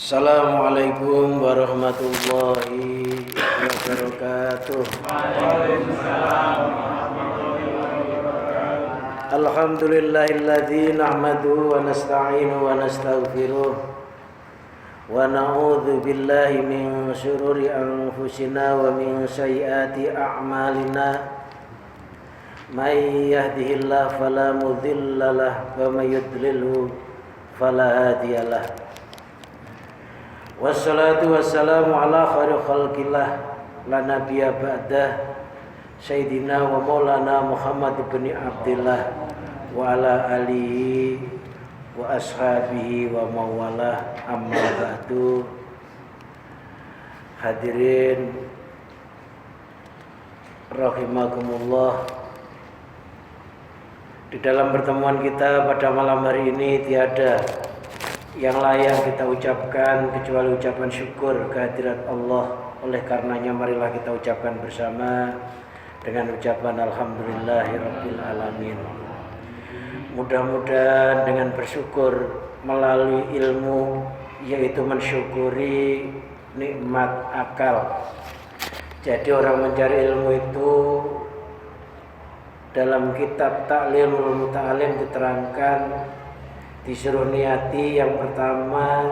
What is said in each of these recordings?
Assalamualaikum warahmatullahi wabarakatuh. Alhamdulillahilladzi nahmaduhu wa nasta'inuhu wa nastaghfiruh wa na'udzu billahi min syururi anfusina wa min sayyiati a'malina. May yahdihillahu fala mudilla lahu wa may yudlilhu fala hadiyalah. Wassalatu wassalamu ala khairi khalqillah la nabiyya ba'dah Sayyidina wa maulana Muhammad ibn Abdillah wa ala alihi wa ashabihi wa mawalah, amma ba'du. Hadirin rahimakumullah, di dalam pertemuan kita pada malam hari ini tiada yang layak kita ucapkan kecuali ucapan syukur kehadirat Allah. Oleh karenanya marilah kita ucapkan bersama dengan ucapan alhamdulillahirabbil alamin. Mudah-mudahan dengan bersyukur melalui ilmu, yaitu mensyukuri nikmat akal. Jadi orang mencari ilmu itu dalam kitab Ta'limul Muta'allim diterangkan, disuruh niati, yang pertama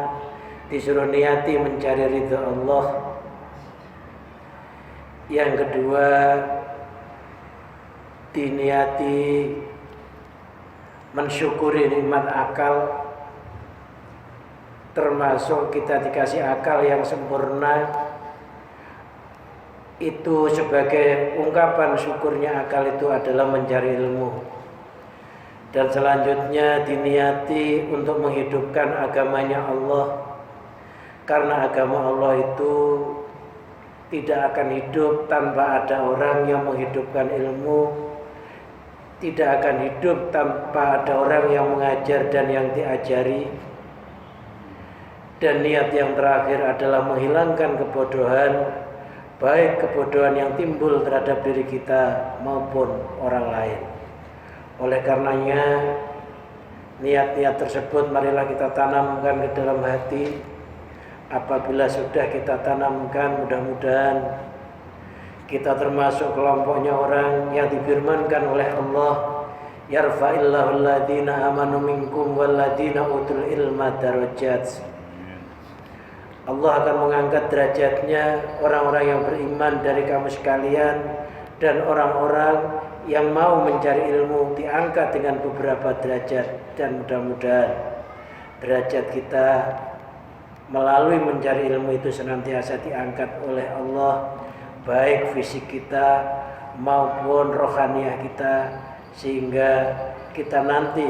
disuruh niati mencari ridha Allah, yang kedua diniati mensyukuri nikmat akal, termasuk kita dikasih akal yang sempurna, itu sebagai ungkapan syukurnya akal itu adalah mencari ilmu. Dan selanjutnya diniati untuk menghidupkan agamanya Allah, karena agama Allah itu tidak akan hidup tanpa ada orang yang menghidupkan ilmu, tidak akan hidup tanpa ada orang yang mengajar dan yang diajari. Dan niat yang terakhir adalah menghilangkan kebodohan, baik kebodohan yang timbul terhadap diri kita maupun orang lain. Oleh karenanya niat-niat tersebut marilah kita tanamkan ke dalam hati. Apabila sudah kita tanamkan, mudah-mudahan kita termasuk kelompoknya orang yang difirmankan oleh Allah, yarfa'illahu alladhina amanu minkum walladhina utul ilma darajat. Allah akan mengangkat derajatnya orang-orang yang beriman dari kamu sekalian, dan orang-orang yang mau mencari ilmu diangkat dengan beberapa derajat. Dan mudah-mudahan derajat kita melalui mencari ilmu itu senantiasa diangkat oleh Allah, baik fisik kita maupun rohaniah kita, sehingga kita nanti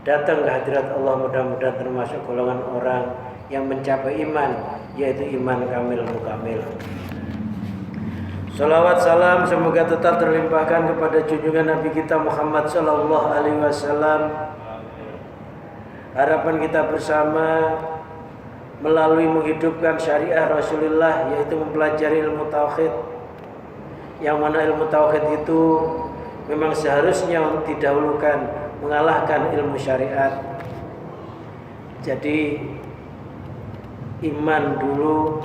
datang ke hadirat Allah mudah-mudahan termasuk golongan orang yang mencapai iman, yaitu iman kamil mukamil. Salawat salam semoga tetap terlimpahkan kepada junjungan Nabi kita Muhammad sallallahu alaihi wasallam. Harapan kita bersama melalui menghidupkan syariah Rasulullah, yaitu mempelajari ilmu tauhid, yang mana ilmu tauhid itu memang seharusnya didahulukan mengalahkan ilmu syariat. Jadi iman dulu,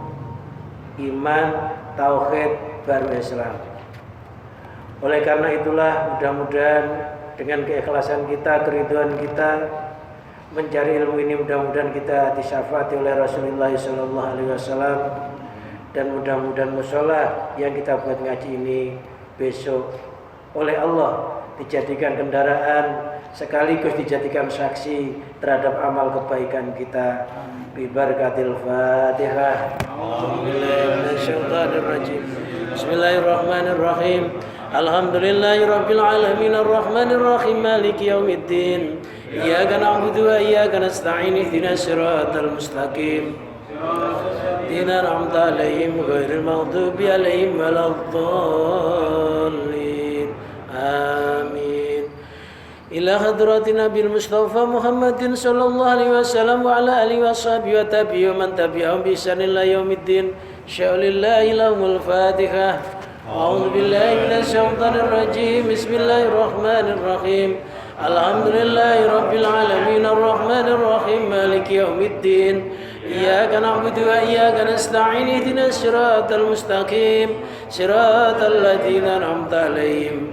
iman tauhid baru Islam. Oleh karena itulah mudah-mudahan dengan keikhlasan kita, keriduan kita mencari ilmu ini, mudah-mudahan kita disyafaati oleh Rasulullah SAW, dan mudah-mudahan mushola yang kita buat ngaji ini besok oleh Allah dijadikan kendaraan sekaligus dijadikan saksi terhadap amal kebaikan kita. Bibarakatil Fatihah. Bismillahirrahmanirrahim. Alhamdulillahirabbil alamin arrahmanir rahim maliki yaumiddin. Iyyaka na'budu wa iyyaka nasta'in ihdinas siratal mustaqim. Ihdinas an'amta 'alaihim ghairil maghdubi 'alaihim waladdallin. Amin. Ila hadratin Nabil Mustafa Muhammadin sallallahu alaihi wasallam wa ala alihi washabihi wa tabi'in wa man tabi'ahum bi ihsan ila yaumiddin. Sya'lillahi lahumul Fatihah. A'udzu billahi minasy syaithanir rajim. Bismillahirrahmanirrahim. Alhamdulillahi rabbil alamin arrahmanir rahim maliki yaumiddin. إياك نعبد وإياك نستعين اهدنا الصراط المستقيم صراط الذين أنعمت عليهم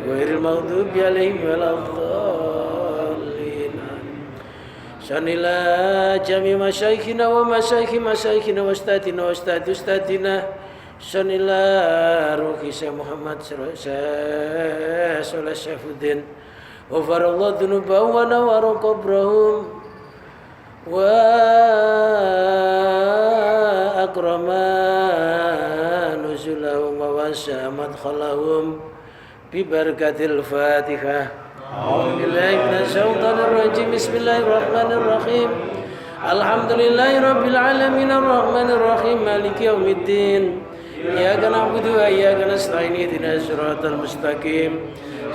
غير المغضوب عليهم ولا الضالين. سنلا جميع مشايخنا ومشايخ مشايخنا واستاذنا واستاذ أستاذنا سنلا روحي سيد محمد صلى الشافدين غفر الله ذنوبهم ونور قبرهم وأكرم نزلهم ووسع مدخلهم ببركة الفاتحة. أعوذ بالله من الشيطان الرجيم بسم الله الرحمن الرحيم الحمد لله رب العالمين الرحمن الرحيم مالك يوم الدين إياك نعبد وإياك نستعين اهدنا الصراط المستقيم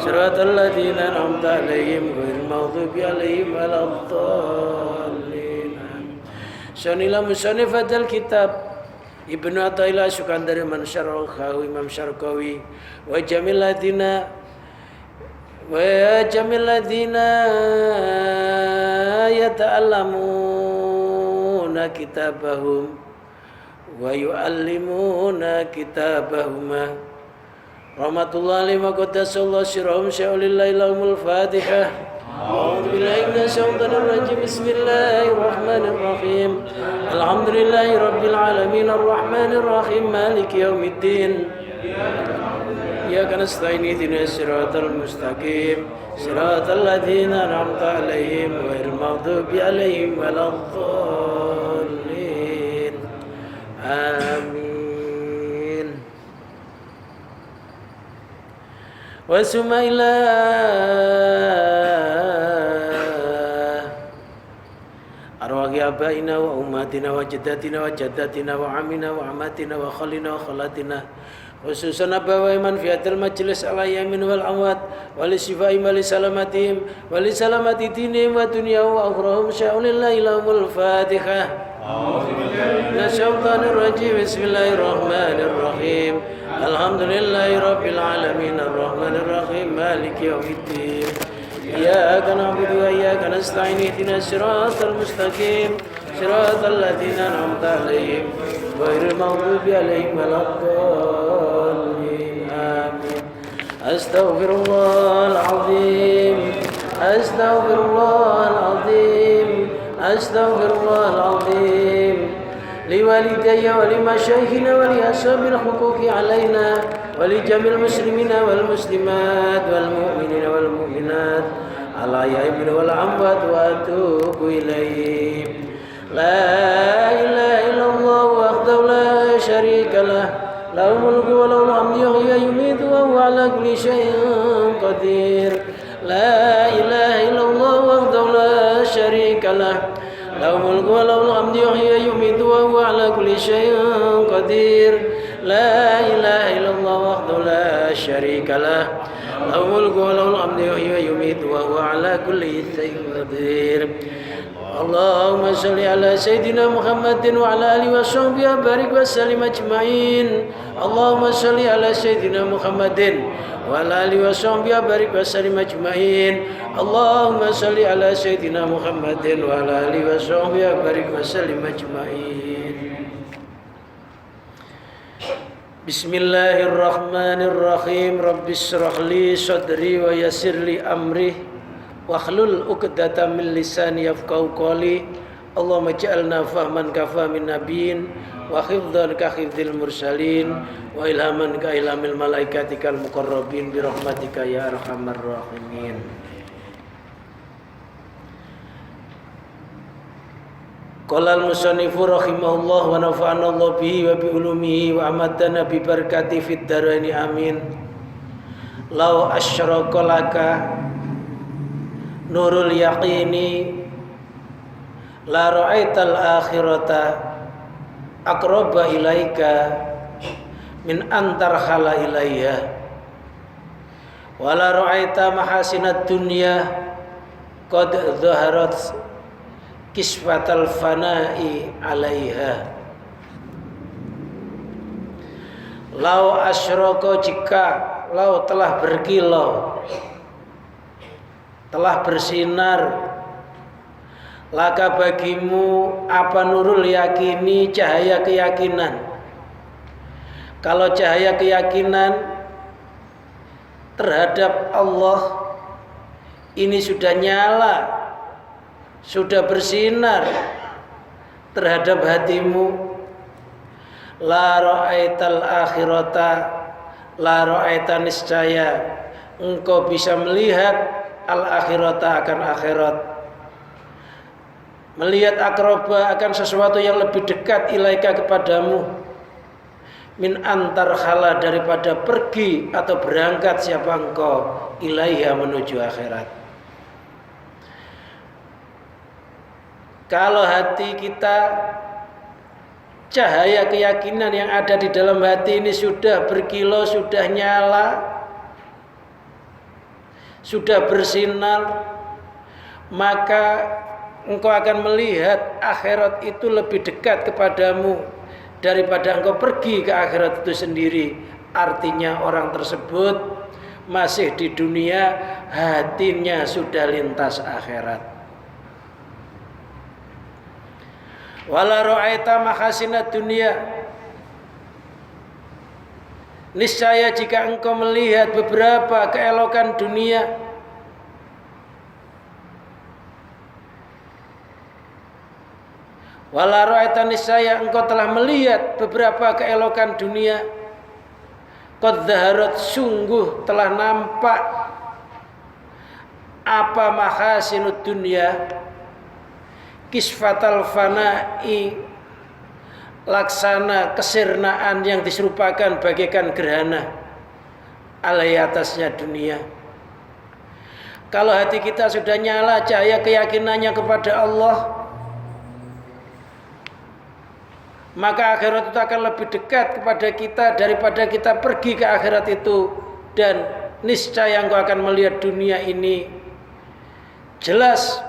صراط الذين أنعمت عليهم غير المغضوب عليهم ولا الضالين. Sanilah musannif hadzal kitab Ibnu Athaillah Sukandari man syarakahu Imam Syarqawi wa jamil ladina yata'allamuna kitabahum wa yu'allimuna kitabahuma rahmatullahi wa qaddasallahu sirahum sya'ulillahi lahumul fatihah. أعوذ بالله من الشيطان الرجيم بسم الله الرحمن الرحيم الحمد لله رب العالمين الرحمن الرحيم مالك يوم الدين إياك نستعين اهدنا الصراط المستقيم صراط الذين أنعمت عليهم غير المغضوب عليهم ولا الضالين آمين. وثم إلى أرواح آبائنا وأمهاتنا وجداتنا وجداتنا وعمنا وعماتنا وخلنا وخالاتنا خصوصا أبوي من في هذا المجلس على يمين والأموات ولشفائهم ولسلامتهم ولسلامة دينهم ودنياهم وأخراهم شاء لله لهم الفاتحة. من الشيطان الرجيم بسم الله الرحمن الرحيم الحمد لله رب العالمين الرحمن الرحيم مالك يوم الدين إياك نعبد وإياك نستعين اهدنا الصراط المستقيم صراط الذين أنعمت عليهم غير المغضوب عليهم ولا الضالين آمين. أستغفر الله العظيم أستغفر الله العظيم أستغفر الله العظيم لوالدي ولمشايخنا ولأصحاب الحقوق علينا ولجميع المسلمين والمسلمات والمؤمنين والمؤمنات الأحياء منهم والأموات وأتوب إليه. لا إله إلا الله وحده لا شريك له له الملك وله الحمد يحيي ويميت وهو على كل شيء قدير. لا إله إلا الله وحده لا شريك له له الملك وله الحمد يحيي ويميت وهو على كل شيء قدير. لا إله إلا الله وحده لا شريك له له الملك وله الحمد يحيي ويميت وهو على كل شيء قدير. اللهم صل على سيدنا محمد وعلى آله وصحبه وبارك وسلم أجمعين. اللهم صل على سيدنا محمد وعلى آله وصحبه وبارك وسلم أجمعين. اللهم صل على سيدنا محمد وعلى آله وصحبه وبارك وسلم أجمعين. بسم الله الرحمن الرحيم رب اشرح لي صدري ويسر لي أمري واحلل عقدة من لساني يفقهوا قولي. اللهم اجعلنا فهما كفهم النبيين وحفظا كحفظ المرسلين وإلهاما كإلهام الملائكة المقربين برحمتك يا أرحم الراحمين. Qala al-musannifu rahimahullah wa nafa'ana Allah bihi wa bi ulumihi wa amadana bi barakati fid dharaini amin. Law asyraka laka nurul yaqini la ra'aital akhirata aqraba ilaika min antarhala ilaiha wa la ra'aita mahasinad dunya qad dhaharat kisfatal fana'i alaiha. Lau asyroko jika lau telah berkilau, telah bersinar, Laka bagimu apa nurul yakini, cahaya keyakinan. Kalau cahaya keyakinan terhadap Allah ini sudah nyala, sudah bersinar terhadap hatimu, la ra'aital akhirata, la ra'aita niscaya engkau bisa melihat al akhirata akan akhirat, melihat akroba akan sesuatu yang lebih dekat ilaika kepadamu, min antar khala daripada pergi atau berangkat siapa engkau ilaiha menuju akhirat. Kalau hati kita, cahaya keyakinan yang ada di dalam hati ini sudah berkilau, sudah nyala, sudah bersinar, maka engkau akan melihat akhirat itu lebih dekat kepadamu daripada engkau pergi ke akhirat itu sendiri. Artinya orang tersebut masih di dunia, hatinya sudah lintas akhirat. Wala ra'aita mahasinad dunia, niscaya jika engkau melihat beberapa keelokan dunia, wala ra'aita niscaya engkau telah melihat beberapa keelokan dunia, qad zaharat sungguh telah nampak apa mahasinud dunia, kisfatal fana'i, laksana kesirnaan yang diserupakan bagaikan gerhana alai atasnya dunia. Kalau hati kita sudah nyala cahaya keyakinannya kepada Allah, maka akhirat itu akan lebih dekat kepada kita daripada kita pergi ke akhirat itu. Dan niscaya engkau akan melihat dunia ini jelas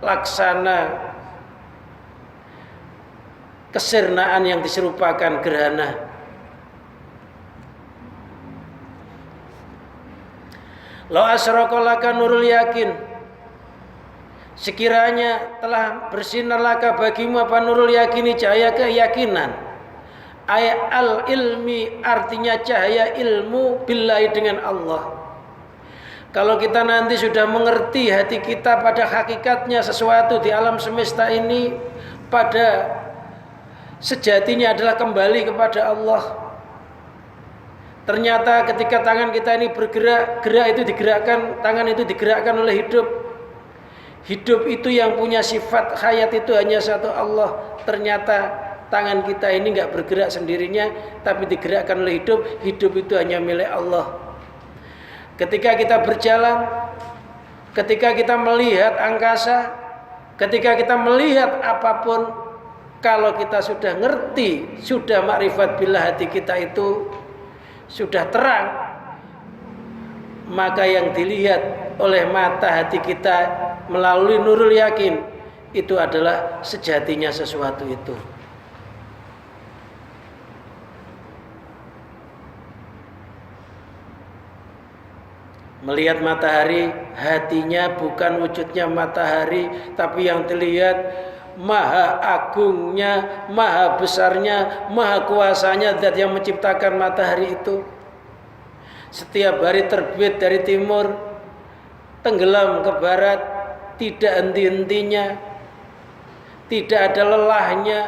laksana kesirnaan yang diserupakan gerhana. Law asraqa laka nurul yakin, sekiranya telah bersinar laka bagimu apa nurul yakini, cahaya keyakinan, ay al ilmi, artinya cahaya ilmu billahi dengan Allah. Kalau kita nanti sudah mengerti hati kita pada hakikatnya sesuatu di alam semesta ini pada sejatinya adalah kembali kepada Allah. Ternyata ketika tangan kita ini bergerak, gerak itu digerakkan, tangan itu digerakkan oleh hidup. Hidup itu yang punya sifat hayat itu hanya satu Allah. Ternyata tangan kita ini enggak bergerak sendirinya, tapi digerakkan oleh hidup. Hidup itu hanya milik Allah. Ketika kita berjalan, ketika kita melihat angkasa, ketika kita melihat apapun, kalau kita sudah ngerti, sudah makrifat billah, hati kita itu sudah terang, maka yang dilihat oleh mata hati kita melalui nurul yakin itu adalah sejatinya sesuatu itu. Melihat matahari, hatinya bukan wujudnya matahari, tapi yang terlihat maha agungnya, maha besarnya, maha kuasanya zat yang menciptakan matahari itu. Setiap hari terbit dari timur, tenggelam ke barat, tidak henti-hentinya, tidak ada lelahnya.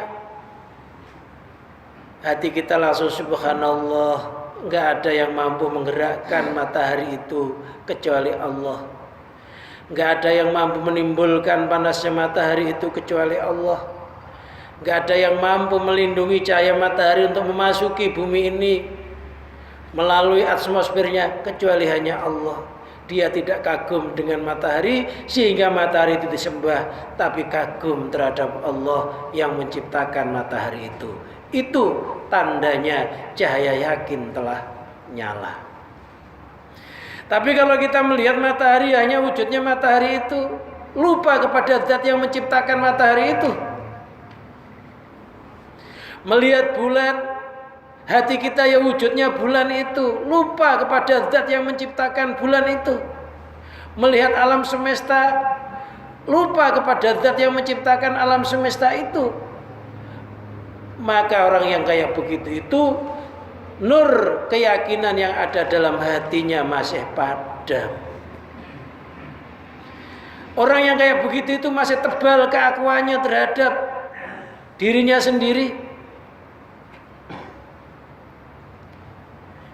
Hati kita langsung subhanallah, enggak ada yang mampu menggerakkan matahari itu kecuali Allah. Enggak ada yang mampu menimbulkan panasnya matahari itu kecuali Allah. Enggak ada yang mampu melindungi cahaya matahari untuk memasuki bumi ini melalui atmosfernya kecuali hanya Allah. Dia tidak kagum dengan matahari sehingga matahari itu disembah, tapi kagum terhadap Allah yang menciptakan matahari itu. Itu tandanya cahaya yakin telah nyala. Tapi kalau kita melihat matahari hanya wujudnya matahari itu, lupa kepada zat yang menciptakan matahari itu. Melihat bulan, hati kita ya wujudnya bulan itu, lupa kepada zat yang menciptakan bulan itu. Melihat alam semesta, lupa kepada zat yang menciptakan alam semesta itu, maka orang yang kayak begitu itu nur keyakinan yang ada dalam hatinya masih padam. Orang yang kayak begitu itu masih tebal keakuannya terhadap dirinya sendiri,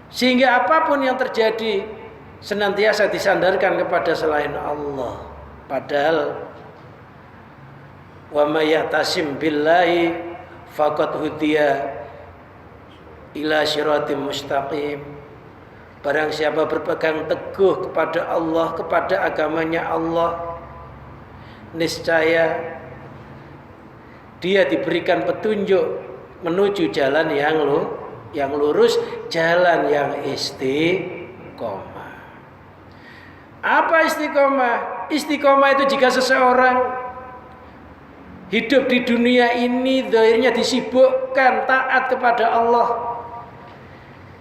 sehingga apapun yang terjadi senantiasa disandarkan kepada selain Allah. Padahal wa may ya'tasim billahi faqad hudiya ila siratim mustaqim. Barang siapa berpegang teguh kepada Allah, kepada agamanya Allah, niscaya dia diberikan petunjuk menuju jalan yang lurus, jalan yang istiqomah. Apa istiqomah? Istiqomah itu jika seseorang hidup di dunia ini zahirnya disibukkan taat kepada Allah,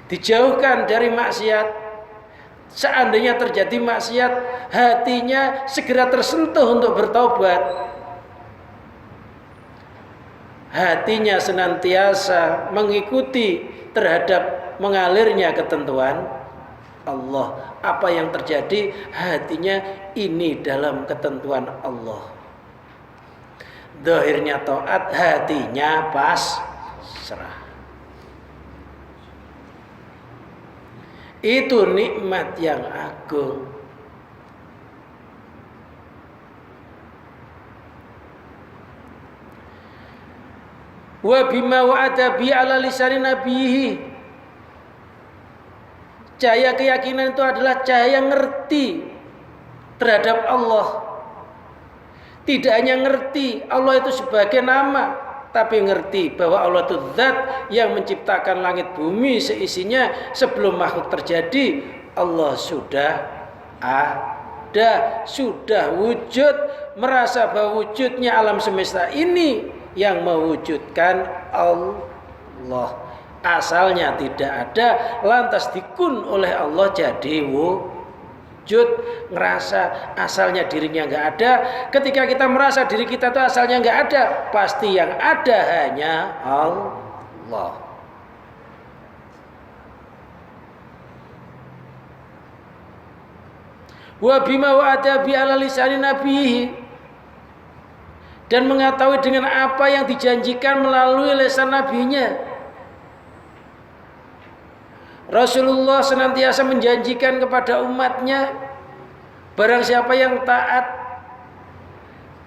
dijauhkan dari maksiat. Seandainya terjadi maksiat, hatinya segera tersentuh untuk bertaubat. Hatinya senantiasa mengikuti terhadap mengalirnya ketentuan Allah. Apa yang terjadi, hatinya ini dalam ketentuan Allah. Zahirnya taat, hatinya pasrah. Itu nikmat yang agung. Wa bima wa'ada bi ala lisani nabihi. Cahaya keyakinan itu adalah cahaya ngerti terhadap Allah. Tidak hanya ngerti Allah itu sebagai nama, tapi ngerti bahwa Allah itu zat yang menciptakan langit bumi seisinya. Sebelum makhluk terjadi, Allah sudah ada, sudah wujud. Merasa bahwa wujudnya alam semesta ini yang mewujudkan Allah. Asalnya tidak ada, lantas dikun oleh Allah jadi wujud. Ngerasa asalnya dirinya nggak ada. Ketika kita merasa diri kita itu asalnya nggak ada, pasti yang ada hanya Allah. Wa bima wa'ada bi ala lisani nabihi, dan mengetahui dengan apa yang dijanjikan melalui lisan nabinya. Rasulullah senantiasa menjanjikan kepada umatnya, barang siapa yang taat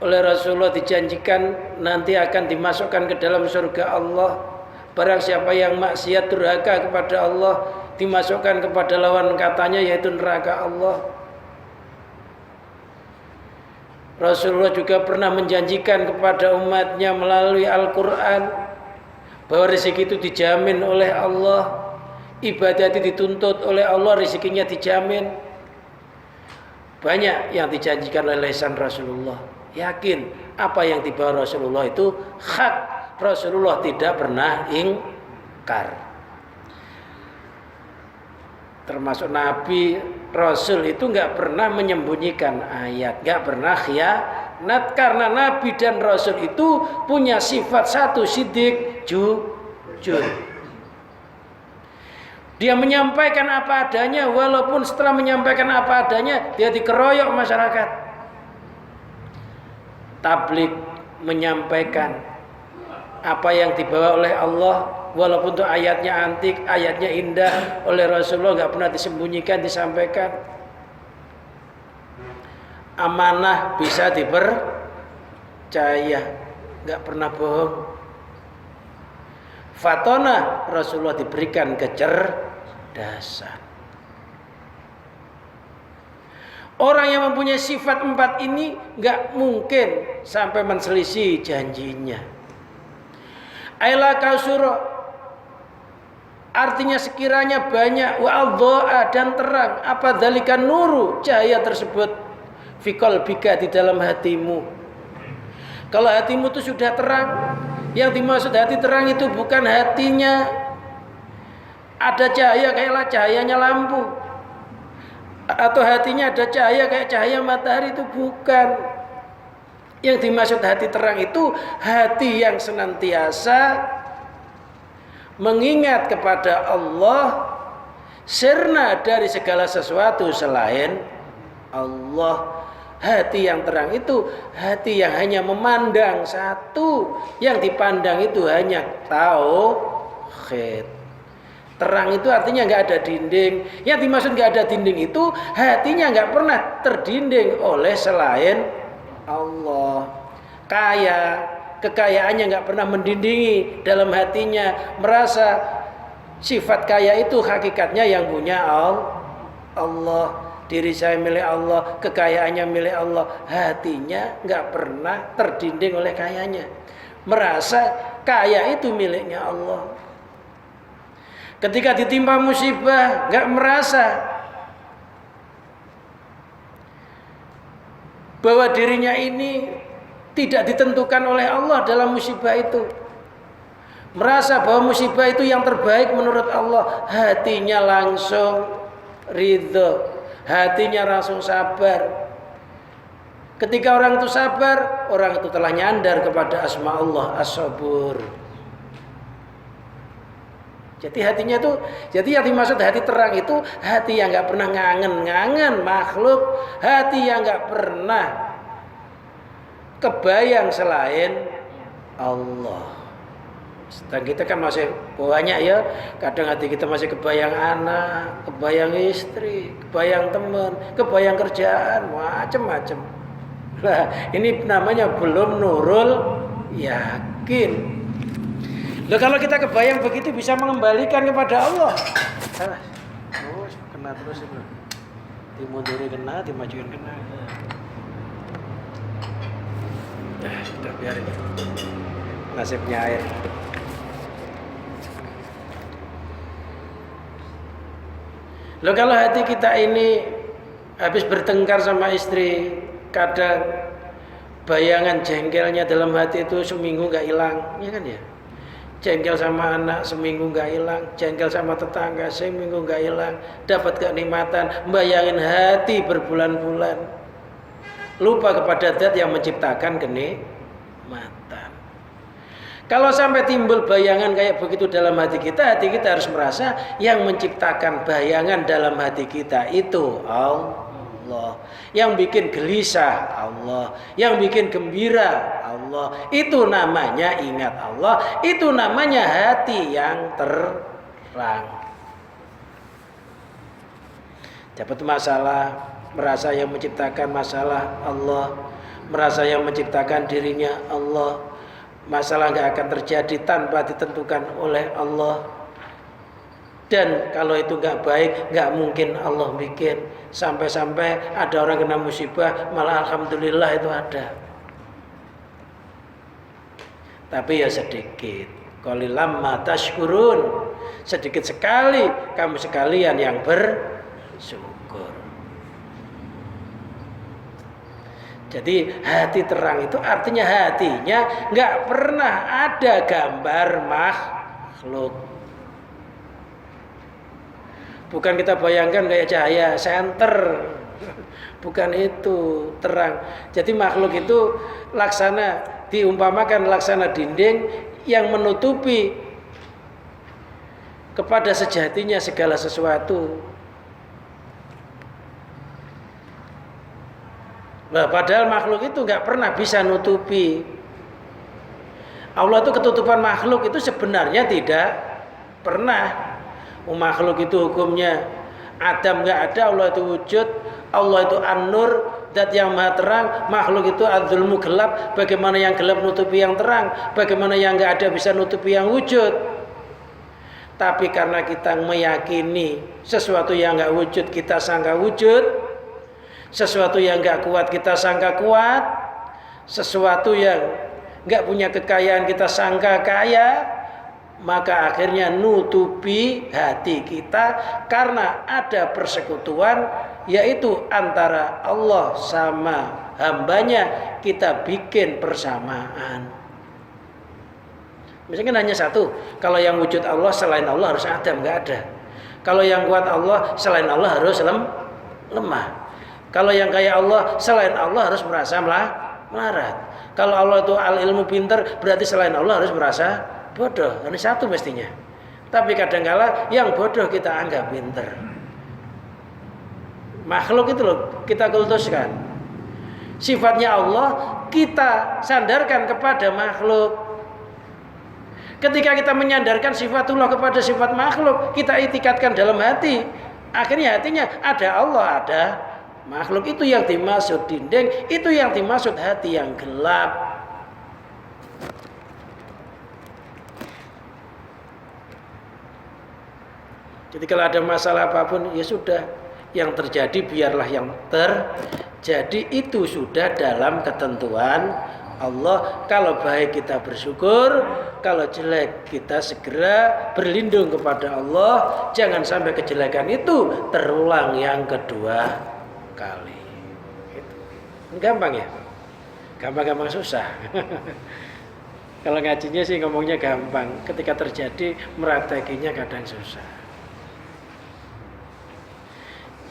oleh Rasulullah dijanjikan nanti akan dimasukkan ke dalam surga Allah. Barang siapa yang maksiat durhaka kepada Allah, dimasukkan kepada lawan katanya, yaitu neraka Allah. Rasulullah juga pernah menjanjikan kepada umatnya melalui Al-Quran bahwa rezeki itu dijamin oleh Allah, ibadah itu dituntut oleh Allah, rezekinya dijamin. Banyak yang dijanjikan oleh lisan Rasulullah. Yakin apa yang dibawa Rasulullah itu hak. Rasulullah tidak pernah ingkar. Termasuk Nabi, Rasul itu nggak pernah menyembunyikan ayat, nggak pernah khianat, karena Nabi dan Rasul itu punya sifat satu, sidik, jujur. Dia menyampaikan apa adanya, walaupun setelah menyampaikan apa adanya dia dikeroyok masyarakat. Tabligh menyampaikan apa yang dibawa oleh Allah, walaupun itu ayatnya antik, ayatnya indah, oleh Rasulullah nggak pernah disembunyikan, disampaikan. Amanah bisa dipercaya, nggak pernah bohong. Fatona, Rasulullah diberikan kecerdasan. Orang yang mempunyai sifat empat ini nggak mungkin sampai menselisih janjinya. Aila kausura, artinya sekiranya banyak, wa'adha'a, dan terang, apa dzalika nuru, cahaya tersebut, fi qalbika, di dalam hatimu. Kalau hatimu itu sudah terang, yang dimaksud hati terang itu bukan hatinya ada cahaya kayaklah cahayanya lampu, atau hatinya ada cahaya kayak cahaya matahari, itu bukan. Yang dimaksud hati terang itu hati yang senantiasa mengingat kepada Allah, sirna dari segala sesuatu selain Allah. Hati yang terang itu hati yang hanya memandang satu, yang dipandang itu hanya tauhid. Terang itu artinya nggak ada dinding. Yang dimaksud nggak ada dinding itu hatinya nggak pernah terdinding oleh selain Allah. Kaya, kekayaannya nggak pernah mendindingi dalam hatinya, merasa sifat kaya itu hakikatnya yang punya Allah. Diri saya milik Allah, kekayaannya milik Allah. Hatinya nggak pernah terdinding oleh kayanya, merasa kaya itu miliknya Allah. Ketika ditimpa musibah nggak merasa bahwa dirinya ini tidak ditentukan oleh Allah dalam musibah itu, merasa bahwa musibah itu yang terbaik menurut Allah. Hatinya langsung ridho, hatinya langsung sabar. Ketika orang itu sabar, orang itu telah nyandar kepada asma Allah as-sabur. Jadi hatinya itu, jadi yang dimaksud hati terang itu hati yang nggak pernah ngangen makhluk, hati yang nggak pernah kebayang selain Allah. Sedang kita kan masih banyak ya, kadang hati kita masih kebayang anak, kebayang istri, kebayang teman, kebayang kerjaan, macam-macam. Nah, ini namanya belum nurul yakin. Loh, kalau kita kebayang begitu bisa mengembalikan kepada Allah. Terus kena terus itu. Dimunduri kena, dimajuin kena. Udah biarin. Nasibnya air. Loh, kalau hati kita ini habis bertengkar sama istri, kadang bayangan jengkelnya dalam hati itu seminggu nggak hilang, ya kan ya? Jengkel sama anak seminggu nggak hilang, jengkel sama tetangga seminggu nggak hilang, dapat kenikmatan, bayangin hati berbulan-bulan, lupa kepada zat yang menciptakan kenikmatan. Kalau sampai timbul bayangan kayak begitu dalam hati kita harus merasa yang menciptakan bayangan dalam hati kita itu Allah. Yang bikin gelisah Allah, yang bikin gembira Allah. Itu namanya ingat Allah, itu namanya hati yang terang. Dapat masalah, merasa yang menciptakan masalah Allah, merasa yang menciptakan dirinya Allah. Masalah nggak akan terjadi tanpa ditentukan oleh Allah. Dan kalau itu nggak baik, nggak mungkin Allah bikin. Sampai-sampai ada orang kena musibah, malah alhamdulillah itu ada. Tapi ya sedikit. Qalilam ma tashkurun. Sedikit sekali kamu sekalian yang bersyukur. Jadi hati terang itu artinya hatinya nggak pernah ada gambar makhluk. Bukan kita bayangkan kayak cahaya senter, bukan itu, terang. Jadi makhluk itu laksana, diumpamakan laksana dinding yang menutupi kepada sejatinya segala sesuatu. Nah, padahal makhluk itu nggak pernah bisa nutupi. Allah itu ketutupan makhluk itu sebenarnya tidak pernah. Makhluk itu hukumnya Adam nggak ada, Allah itu wujud. Allah itu an-nur, zat yang maha terang. Makhluk itu adzulmu, gelap. Bagaimana yang gelap nutupi yang terang? Bagaimana yang nggak ada bisa nutupi yang wujud? Tapi karena kita meyakini sesuatu yang nggak wujud kita sangka wujud, sesuatu yang nggak kuat kita sangka kuat, sesuatu yang nggak punya kekayaan kita sangka kaya, maka akhirnya nutupi hati kita karena ada persekutuan, yaitu antara Allah sama hambanya, kita bikin persamaan. Misalnya hanya satu, kalau yang wujud Allah selain Allah harus Adam, nggak ada. Kalau yang kuat Allah selain Allah harus lemah. Kalau yang kaya Allah selain Allah harus merasa melarat. Kalau Allah itu al-ilmu, pinter, berarti selain Allah harus merasa bodoh. Ini satu mestinya. Tapi kadangkala yang bodoh kita anggap pinter. Makhluk itu loh kita kultuskan. Sifatnya Allah kita sandarkan kepada makhluk. Ketika kita menyandarkan sifatullah kepada sifat makhluk, kita itikadkan dalam hati. Akhirnya hatinya ada Allah, ada makhluk. Itu yang dimaksud dinding, itu yang dimaksud hati yang gelap. Jadi kalau ada masalah apapun, ya sudah, yang terjadi biarlah yang terjadi, itu sudah dalam ketentuan Allah. Kalau baik kita bersyukur, kalau jelek kita segera berlindung kepada Allah. Jangan sampai kejelekan itu terulang yang kedua kali. Gampang ya? Gampang-gampang susah. Kalau ngajinya sih ngomongnya gampang. Ketika terjadi meraktekinya kadang susah.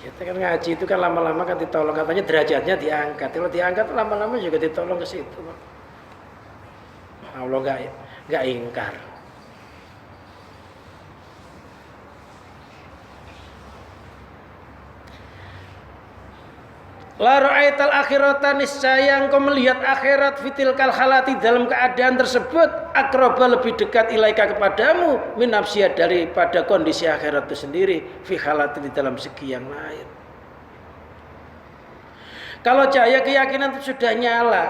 Ya kan ngaji itu kan lama-lama kan ditolong, katanya derajatnya diangkat. Kalau diangkat lama-lama juga ditolong ke situ. Allah nggak ingkar. La ra'aital akhirata, niscaya engkau melihat akhirat, fitil kal halati, dalam keadaan tersebut, akroba lebih dekat ilaika kepadamu, min nafsiyah, daripada kondisi akhirat itu sendiri, fi halati, di dalam segi yang lain. Kalau cahaya keyakinan itu sudah nyala,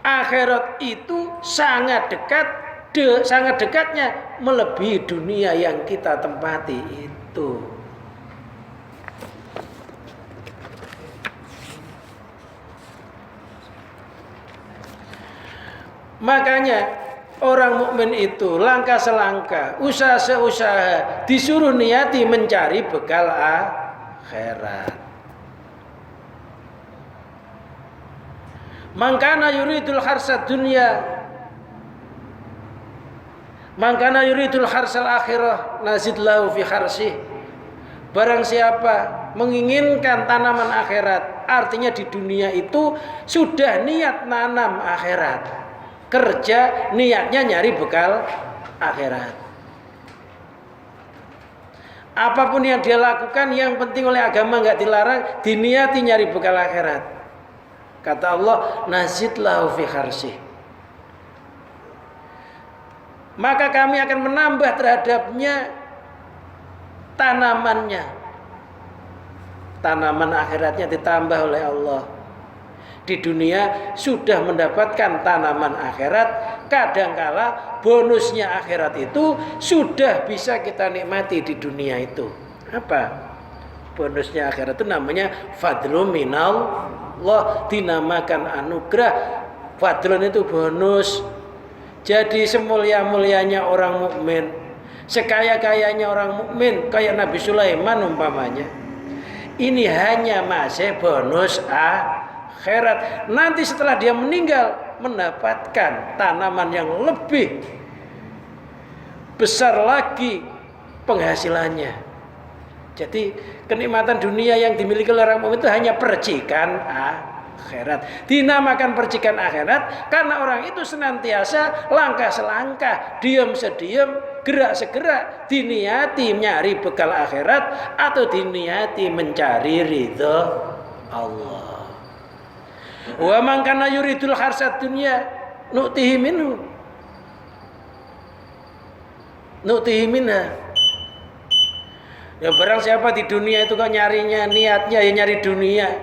akhirat itu sangat dekat, sangat dekatnya melebihi dunia yang kita tempati itu. Makanya orang mukmin itu langkah selangkah, usaha seusaha, disuruh niati mencari bekal akhirat. Mangkana yuridul harsad dunya, mangkana yuridul harsal akhirah, nazid lahu fi harsih. Barang siapa menginginkan tanaman akhirat, artinya di dunia itu sudah niat nanam akhirat, kerja niatnya nyari bekal akhirat. Apapun yang dia lakukan, yang penting oleh agama nggak dilarang, diniati nyari bekal akhirat. Kata Allah, nazid lahu fi harsih. Maka kami akan menambah terhadapnya tanamannya. Tanaman akhiratnya ditambah oleh Allah. Di dunia sudah mendapatkan tanaman akhirat, kadangkala bonusnya akhirat itu sudah bisa kita nikmati di dunia itu. Apa bonusnya akhirat itu? Namanya fadlun minallah, dinamakan anugerah. Fadlun itu bonus. Jadi semulia-mulianya orang mukmin, sekaya-kayanya orang mukmin, kayak Nabi Sulaiman umpamanya, ini hanya masih bonus akhirat. Nanti setelah dia meninggal mendapatkan tanaman yang lebih besar lagi penghasilannya. Jadi kenikmatan dunia yang dimiliki oleh orang mukmin itu hanya percikan akhirat. Dinamakan percikan akhirat karena orang itu senantiasa langkah selangkah, diam sediam, gerak segerak, diniati nyari bekal akhirat atau diniati mencari ridho Allah. Wa man kana yuridul harsad dunya nu'tihi minhu, nu'tihi minha. Ya barang siapa di dunia itu kok nyarinya, niatnya ya nyari dunia,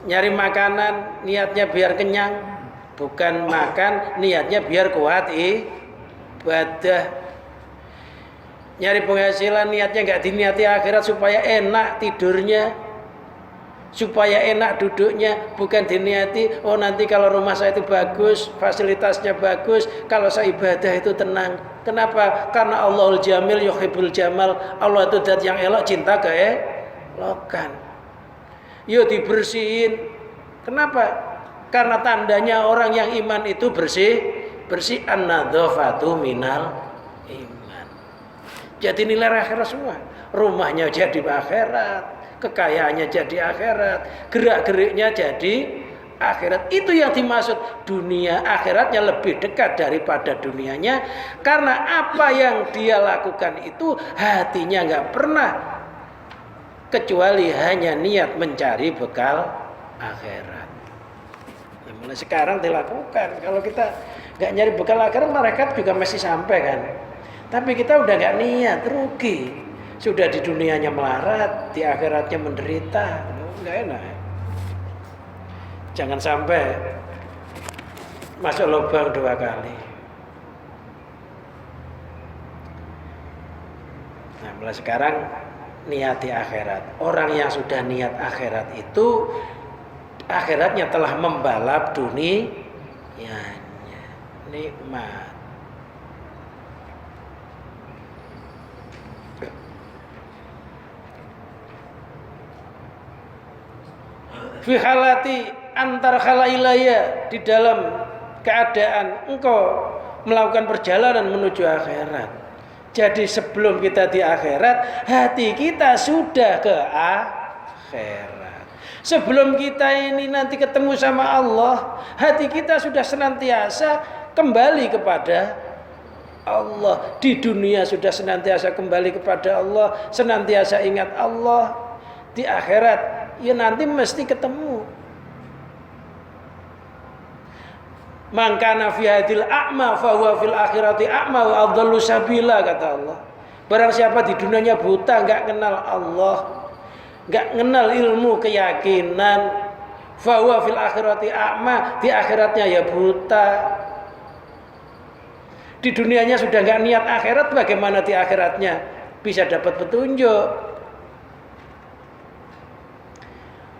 nyari makanan niatnya biar kenyang, bukan makan niatnya biar kuat ibadah. Nyari penghasilan niatnya nggak diniati akhirat supaya enak tidurnya, supaya enak duduknya, bukan diniati oh nanti kalau rumah saya itu bagus, fasilitasnya bagus, kalau saya ibadah itu tenang. Kenapa? Karena Allahul Jamil yuhibbul jamal. Allah itu zat yang elok, cinta keelokan. Yo dibersihin. Kenapa? Karena tandanya orang yang iman itu bersih, bersih, an-nadzafatu minal iman. Jadi nilai akhirat semua. Rumahnya jadi akhirat, kekayaannya jadi akhirat, gerak-geriknya jadi akhirat. Itu yang dimaksud dunia akhiratnya lebih dekat daripada dunianya, karena apa yang dia lakukan itu hatinya nggak pernah kecuali hanya niat mencari bekal akhirat. Nah, mulai sekarang dilakukan. Kalau kita nggak nyari bekal akhirat, malaikat juga masih sampai kan. Tapi kita udah nggak niat, rugi. Sudah di dunianya melarat, di akhiratnya menderita, nggak enak. Jangan sampai masuk lubang 2 kali. Nah, mulai sekarang niati akhirat. Orang yang sudah niat akhirat itu akhiratnya telah membalap dunianya. Nikmat. Fi halati antar khalailaya, di dalam keadaan engkau melakukan perjalanan menuju akhirat. Jadi sebelum kita di akhirat, hati kita sudah ke akhirat. Sebelum kita ini nanti ketemu sama Allah, hati kita sudah senantiasa kembali kepada Allah. Di dunia sudah senantiasa kembali kepada Allah, senantiasa ingat Allah. Di akhirat ya nanti mesti ketemu. Man kana fi hadil a'ma fa huwa fil akhirati a'ma wa adallu sabila, kata Allah. Barang siapa di dunianya buta, enggak kenal Allah, enggak kenal ilmu keyakinan, fa huwa fil akhirati a'ma, di akhiratnya ya buta. Di dunianya sudah enggak niat akhirat, bagaimana di akhiratnya bisa dapat petunjuk?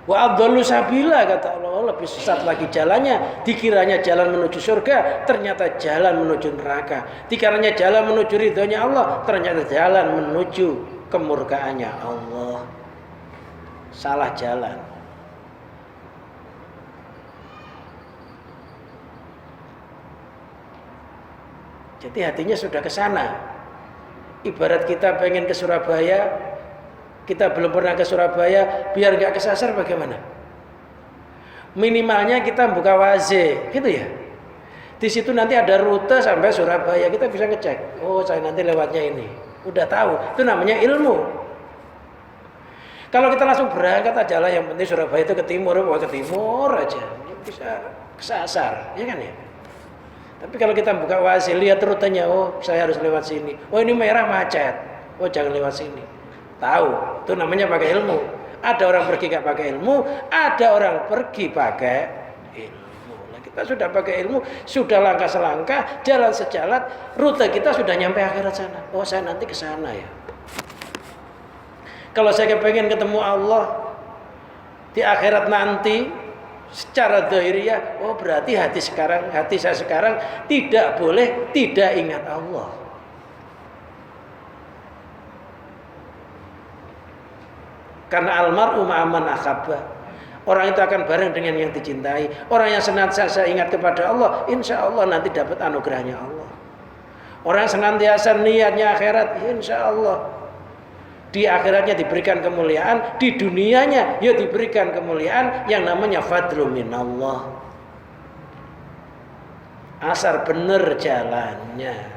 Wa adallu sabila, kata Allah, lebih sesat lagi jalannya. Dikiranya jalan menuju surga, ternyata jalan menuju neraka. Dikiranya jalan menuju ridhonya Allah, ternyata jalan menuju kemurkaannya Allah. Salah jalan. Jadi hatinya sudah ke sana. Ibarat kita pengen ke Surabaya, kita belum pernah ke Surabaya, biar gak kesasar bagaimana? Minimalnya kita buka Waze, gitu ya. Di situ nanti ada rute sampai Surabaya, kita bisa ngecek. Oh, saya nanti lewatnya ini. Udah tahu, itu namanya ilmu. Kalau kita langsung berangkat aja lah, yang penting Surabaya itu ke timur, mau ke timur aja, bisa kesasar, ya kan ya. Tapi kalau kita buka Waze, lihat rutenya, oh saya harus lewat sini. Oh ini merah macet, oh jangan lewat sini. Tahu, itu namanya pakai ilmu. Ada orang pergi gak pakai ilmu, ada orang pergi pakai ilmu. Nah, kita sudah pakai ilmu, sudah langkah selangkah, jalan sejalan, rute kita sudah nyampe akhirat sana. Oh saya nanti ke sana ya. Kalau saya pengen ketemu Allah di akhirat nanti secara zahiriyah, oh berarti hati saya sekarang tidak boleh tidak ingat Allah. Karena almar'u ma'aman ahabba. Orang itu akan bareng dengan yang dicintai. Orang yang senantiasa ingat kepada Allah, insya Allah nanti dapat anugerahnya Allah. Orang yang senantiasa niatnya akhirat, insya Allah di akhiratnya diberikan kemuliaan, di dunianya ya diberikan kemuliaan yang namanya fadlu minallah. Asar bener jalannya.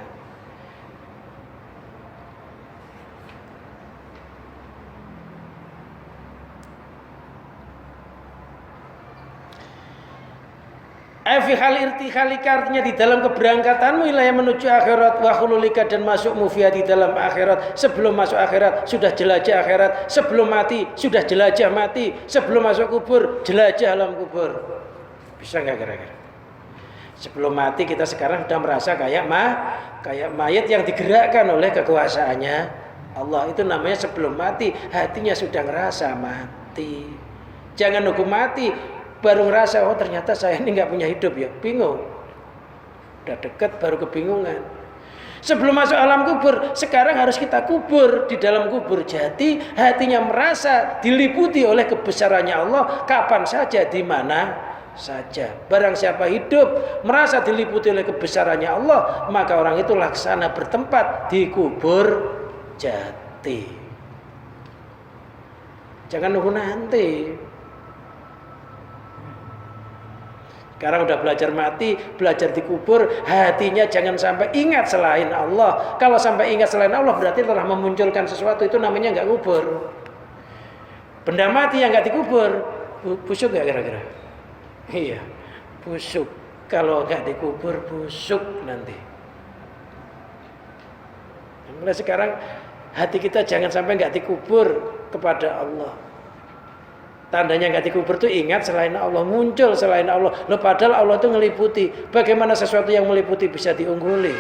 Fi hal irtikhalika, artinya di dalam keberangkatanmu wilayah menuju akhirat, wa khululika, dan masukmu fiha di dalam akhirat. Sebelum masuk akhirat sudah jelajah akhirat, sebelum mati sudah jelajah mati, sebelum masuk kubur jelajah alam kubur. Bisa enggak kira-kira? Sebelum mati kita sekarang sudah merasa kayak mayat yang digerakkan oleh kekuasaannya Allah. Itu namanya sebelum mati hatinya sudah ngerasa mati. Jangan nunggu mati baru ngerasa, oh ternyata saya ini nggak punya hidup ya, bingung. Udah deket baru kebingungan. Sebelum masuk alam kubur, sekarang harus kita kubur. Di dalam kubur jati, hatinya merasa diliputi oleh kebesarannya Allah kapan saja, di mana saja. Barang siapa hidup merasa diliputi oleh kebesarannya Allah, maka orang itu laksana bertempat di kubur jati. Jangan nunggu nanti. Sekarang udah belajar mati, belajar dikubur, hatinya jangan sampai ingat selain Allah. Kalau sampai ingat selain Allah berarti telah memunculkan sesuatu, itu namanya nggak kubur. Benda mati yang nggak dikubur, busuk nggak kira-kira? Iya, busuk. Kalau nggak dikubur busuk nanti. Mulai sekarang hati kita jangan sampai nggak dikubur kepada Allah. Tandanya nggak dikubur tuh ingat selain Allah, muncul selain Allah. Loh, padahal Allah itu ngeliputi. Bagaimana sesuatu yang meliputi bisa diungguli?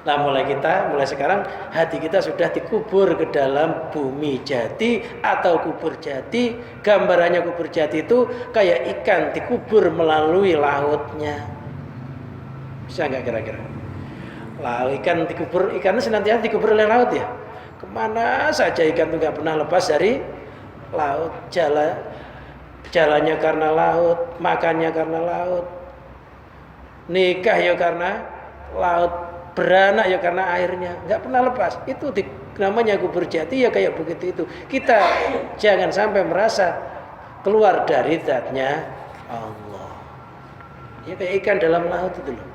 Nah, mulai sekarang hati kita sudah dikubur ke dalam bumi jati atau kubur jati. Gambarannya kubur jati itu kayak ikan dikubur melalui lautnya. Bisa nggak kira-kira? Lalu ikan dikubur, ikannya senantiasa dikubur oleh laut ya. Kemana saja ikan itu nggak pernah lepas dari laut. Jalannya karena laut, makannya karena laut, nikah ya karena laut, beranak ya karena airnya, nggak pernah lepas. Itu namanya kubur jati ya, kayak begitu itu. Kita jangan sampai merasa keluar dari zatnya Allah. Ya kayak ikan dalam laut itu loh.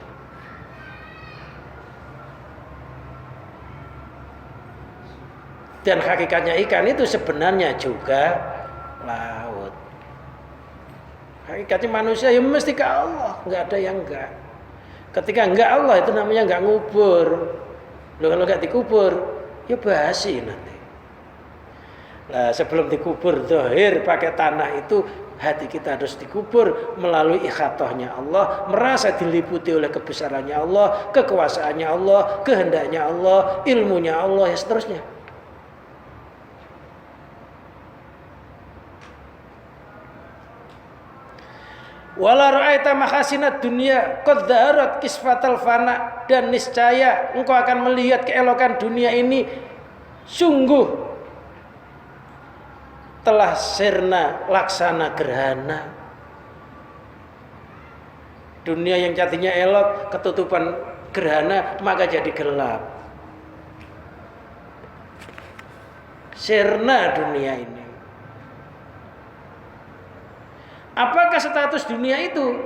Dan hakikatnya ikan itu sebenarnya juga laut. Hakikatnya manusia ya mesti ke Allah, nggak ada yang enggak. Ketika enggak Allah itu namanya enggak ngubur. Loh, kalau enggak dikubur ya basi nanti. Nah, sebelum dikubur zahir pakai tanah itu, hati kita harus dikubur melalui ikhatohnya Allah, merasa diliputi oleh kebesarannya Allah, kekuasaannya Allah, kehendaknya Allah, ilmunya Allah, ya seterusnya. Wala ra'aita mahasinad dunya qad dhaharat kisfatal fana, dan niscaya engkau akan melihat keelokan dunia ini sungguh telah sirna laksana gerhana. Dunia yang jadinya elok ketutupan gerhana maka jadi gelap. Sirna dunia ini. Apakah status dunia itu?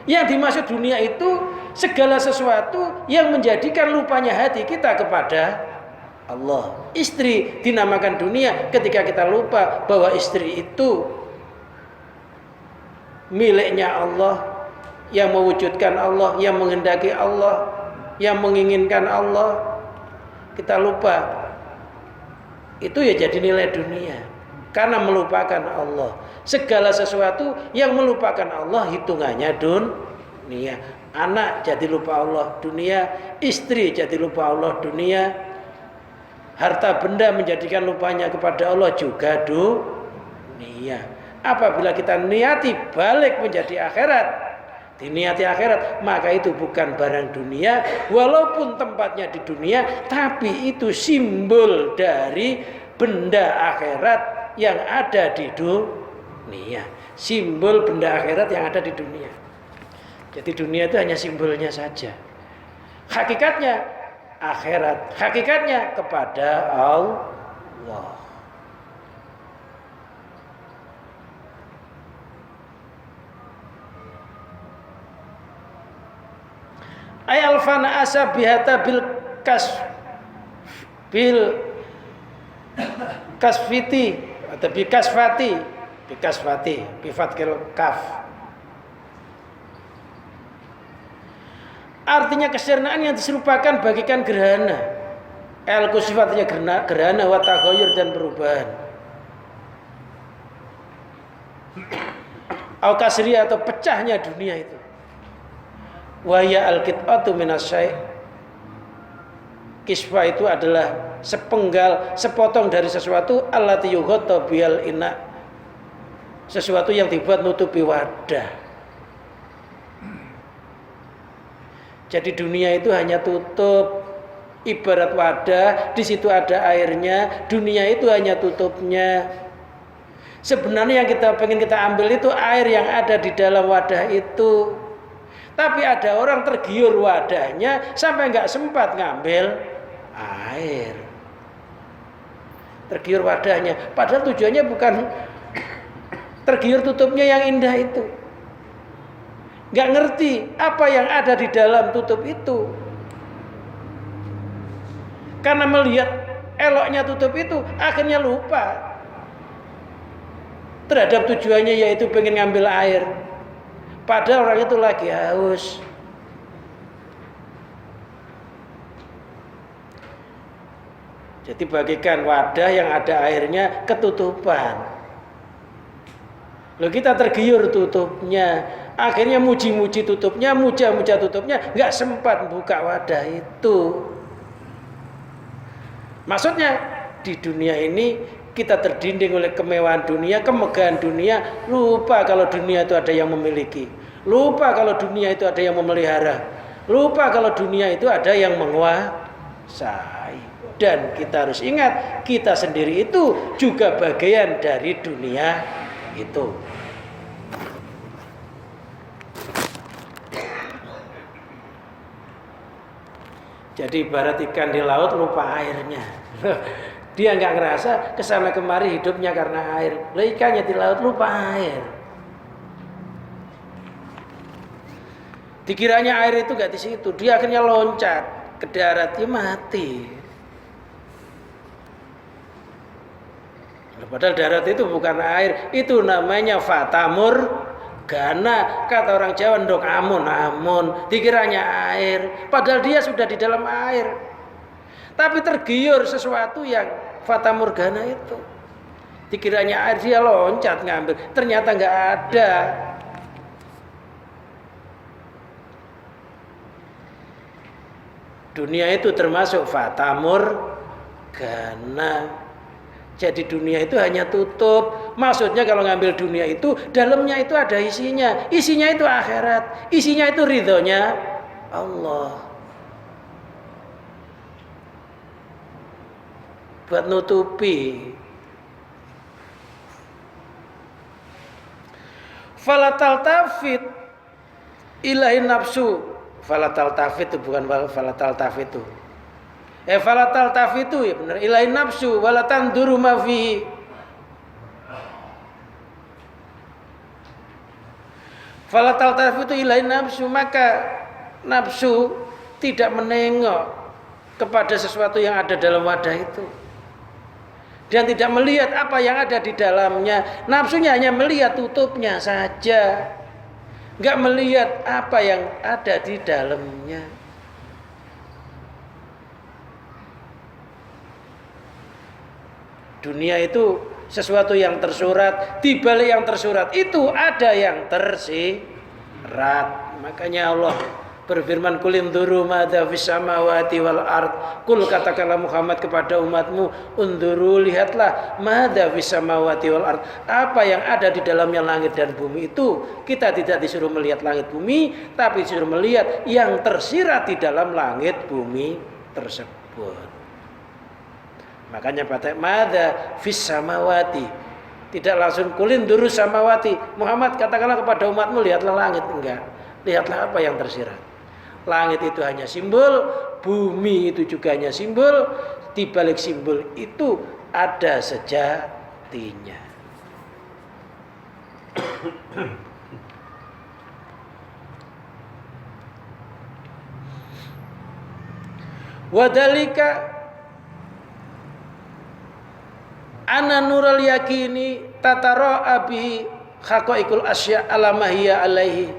Yang dimaksud dunia itu segala sesuatu yang menjadikan lupanya hati kita kepada Allah. Istri dinamakan dunia ketika kita lupa bahwa istri itu miliknya Allah, yang mewujudkan Allah, yang menghendaki Allah, yang menginginkan Allah. Kita lupa. Itu ya jadi nilai dunia. Karena melupakan Allah. Segala sesuatu yang melupakan Allah hitungannya dunia. Anak jadi lupa Allah dunia, istri jadi lupa Allah dunia, harta benda menjadikan lupanya kepada Allah juga dunia. Apabila kita niati balik menjadi akhirat, diniati akhirat, maka itu bukan barang dunia, walaupun tempatnya di dunia, tapi itu simbol dari benda akhirat yang ada di dunia. Simbol benda akhirat yang ada di dunia. Jadi dunia itu hanya simbolnya saja. Hakikatnya akhirat, hakikatnya kepada Allah. Ayal fana asabihata bil kasfiti atau bikasfati bifatkil kaf. Artinya kesirnaan yang diserupakan bagikan gerhana. El-kusif artinya gerhana, wa taghayyur dan perubahan. Au kasri atau pecahnya dunia itu. Wa ya al-qit'atu minasyai'. Kisfa itu adalah sepenggal, sepotong dari sesuatu, allati yughatta bihal ina, sesuatu yang dibuat nutupi wadah. Jadi dunia itu hanya tutup, ibarat wadah, di situ ada airnya, dunia itu hanya tutupnya. Sebenarnya yang pengen kita ambil itu air yang ada di dalam wadah itu. Tapi ada orang tergiur wadahnya sampai nggak sempat ngambil air. tergiur wadahnya. Padahal tujuannya bukan tergiur tutupnya yang indah itu. Nggak ngerti apa yang ada di dalam tutup itu. Karena melihat eloknya tutup itu, akhirnya lupa terhadap tujuannya, yaitu pengen ngambil air. Padahal orang itu lagi haus. Jadi bagikan wadah yang ada airnya ketutupan. Loh, kita tergiur tutupnya, akhirnya muji-muji tutupnya, muja-muja tutupnya, nggak sempat buka wadah itu. Maksudnya di dunia ini kita terdinding oleh kemewahan dunia, kemegahan dunia, lupa kalau dunia itu ada yang memiliki, lupa kalau dunia itu ada yang memelihara, lupa kalau dunia itu ada yang menguasai. Dan kita harus ingat, kita sendiri itu juga bagian dari dunia itu. Jadi ibarat ikan di laut lupa airnya. Dia nggak ngerasa kesana kemari hidupnya karena air. Lah, ikannya di laut lupa air. Dikiranya air itu nggak di situ. Dia akhirnya loncat ke darat, dia mati. Padahal darat itu bukan air, itu namanya fatamur gana. Kata orang Jawa, ndok amun, dikiranya air, padahal dia sudah di dalam air. Tapi tergiur sesuatu yang fatamur gana itu. Dikiranya air, dia loncat ngambil, ternyata nggak ada. Dunia itu termasuk fatamur gana. Jadi dunia itu hanya tutup. Maksudnya kalau ngambil dunia itu, dalamnya itu ada isinya. Isinya itu akhirat. Isinya itu ridhonya Allah. Buat nutupi. Falatal tafid ilahi nafsu. Falatal tafid itu bukan falatal tafid itu. Falatal tafitu, ya benar, ilahi nafsu walatan duru ma fihi. Falatal tafitu ilahi nafsu, maka nafsu tidak menengok kepada sesuatu yang ada dalam wadah itu, dan tidak melihat apa yang ada di dalamnya. Nafsunya hanya melihat tutupnya saja, nggak melihat apa yang ada di dalamnya. Dunia itu sesuatu yang tersurat, di balik yang tersurat itu ada yang tersirat. Makanya Allah berfirman, "Qul induru madza fis samawati wal ard." Qul, katakanlah Muhammad kepada umatmu, "Unduru, lihatlah, madza fis samawati wal ard." Apa yang ada di dalamnya langit dan bumi itu. Kita tidak disuruh melihat langit bumi, tapi disuruh melihat yang tersirat di dalam langit bumi tersebut. Makanya pada madza fis samawati, tidak langsung kulin duru samawati. Muhammad katakanlah kepada umatmu, lihatlah langit. Enggak, lihatlah apa yang tersirat. Langit itu hanya simbol, bumi itu juga hanya simbol. Di balik simbol itu ada sejatinya. Wadalika ana nural yakini tatara'a bihi haqaiqul asya ala mahiyya alaihi.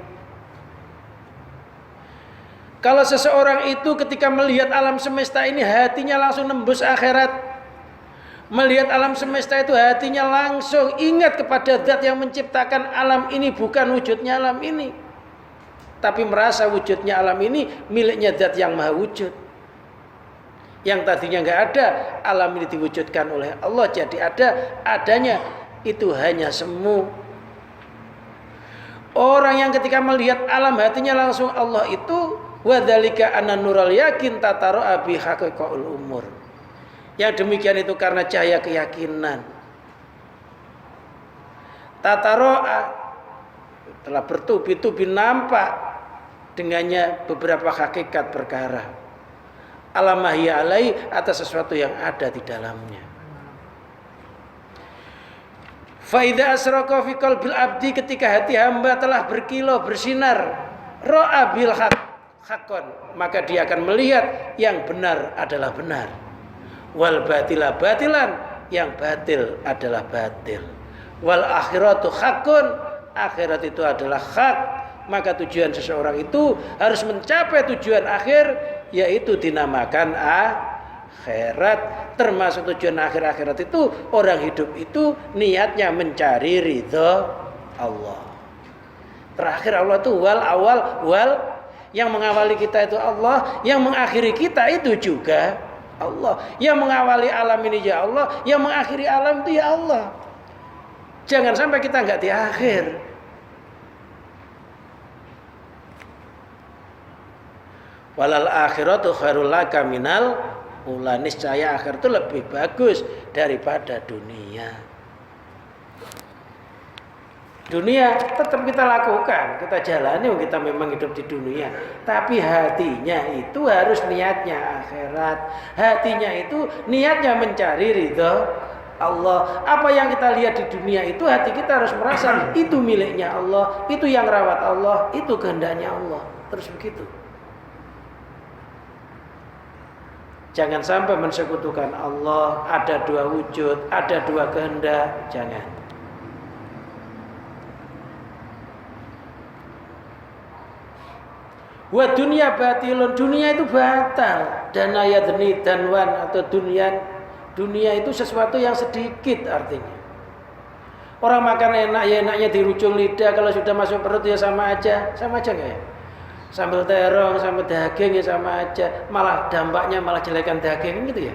Kalau seseorang itu ketika melihat alam semesta ini, hatinya langsung nembus akhirat. Melihat alam semesta itu, hatinya langsung ingat kepada zat yang menciptakan alam ini, bukan wujudnya alam ini, tapi merasa wujudnya alam ini miliknya zat yang maha wujud. Yang tadinya nggak ada, alam ini diwujudkan oleh Allah jadi adanya itu hanya semu. Orang yang ketika melihat alam, hatinya langsung Allah itu, wadzalika anna nural yakin tatara'a bi haqiqaul umur. Yang demikian itu karena cahaya keyakinan. Tatara'a telah bertubi-tubi nampak dengannya beberapa hakikat perkara. Alamahiyya alai, atas sesuatu yang ada di dalamnya. Fa idza asraqa fi qalbil abdi, ketika hati hamba telah berkilau bersinar, ra'a bil haqqan, maka dia akan melihat yang benar adalah benar, wal batila batilan, yang batil adalah batil, wal akhiratu haqqun, akhirat itu adalah hak. Maka tujuan seseorang itu harus mencapai tujuan akhir, yaitu dinamakan akhirat. Termasuk tujuan akhirat itu, orang hidup itu niatnya mencari ridho Allah. Terakhir Allah itu wal awal wal, yang mengawali kita itu Allah, yang mengakhiri kita itu juga Allah. Yang mengawali alam ini ya Allah, yang mengakhiri alam itu ya Allah. Jangan sampai kita enggak di akhir. Walal akhiratu khairul laka minal ula, niscaya akhir itu lebih bagus daripada dunia. Dunia tetap kita lakukan, kita jalani, kita memang hidup di dunia. Tapi hatinya itu harus niatnya akhirat. Hatinya itu niatnya mencari ridho Allah. Apa yang kita lihat di dunia itu, hati kita harus merasa itu miliknya Allah, itu yang rawat Allah, itu kehendaknya Allah. Terus begitu. Jangan sampai mensekutukan Allah, ada dua wujud, ada dua kehendak, jangan. Wa dunia batilun, dunia itu batal. Dan ayadni danwan, atau dunia itu sesuatu yang sedikit artinya. Orang makan enak ya enaknya di ujung lidah, kalau sudah masuk perut ya sama aja enggak ya? Sambal terong, sambal daging ya sama aja, malah dampaknya malah jelekan daging gitu ya.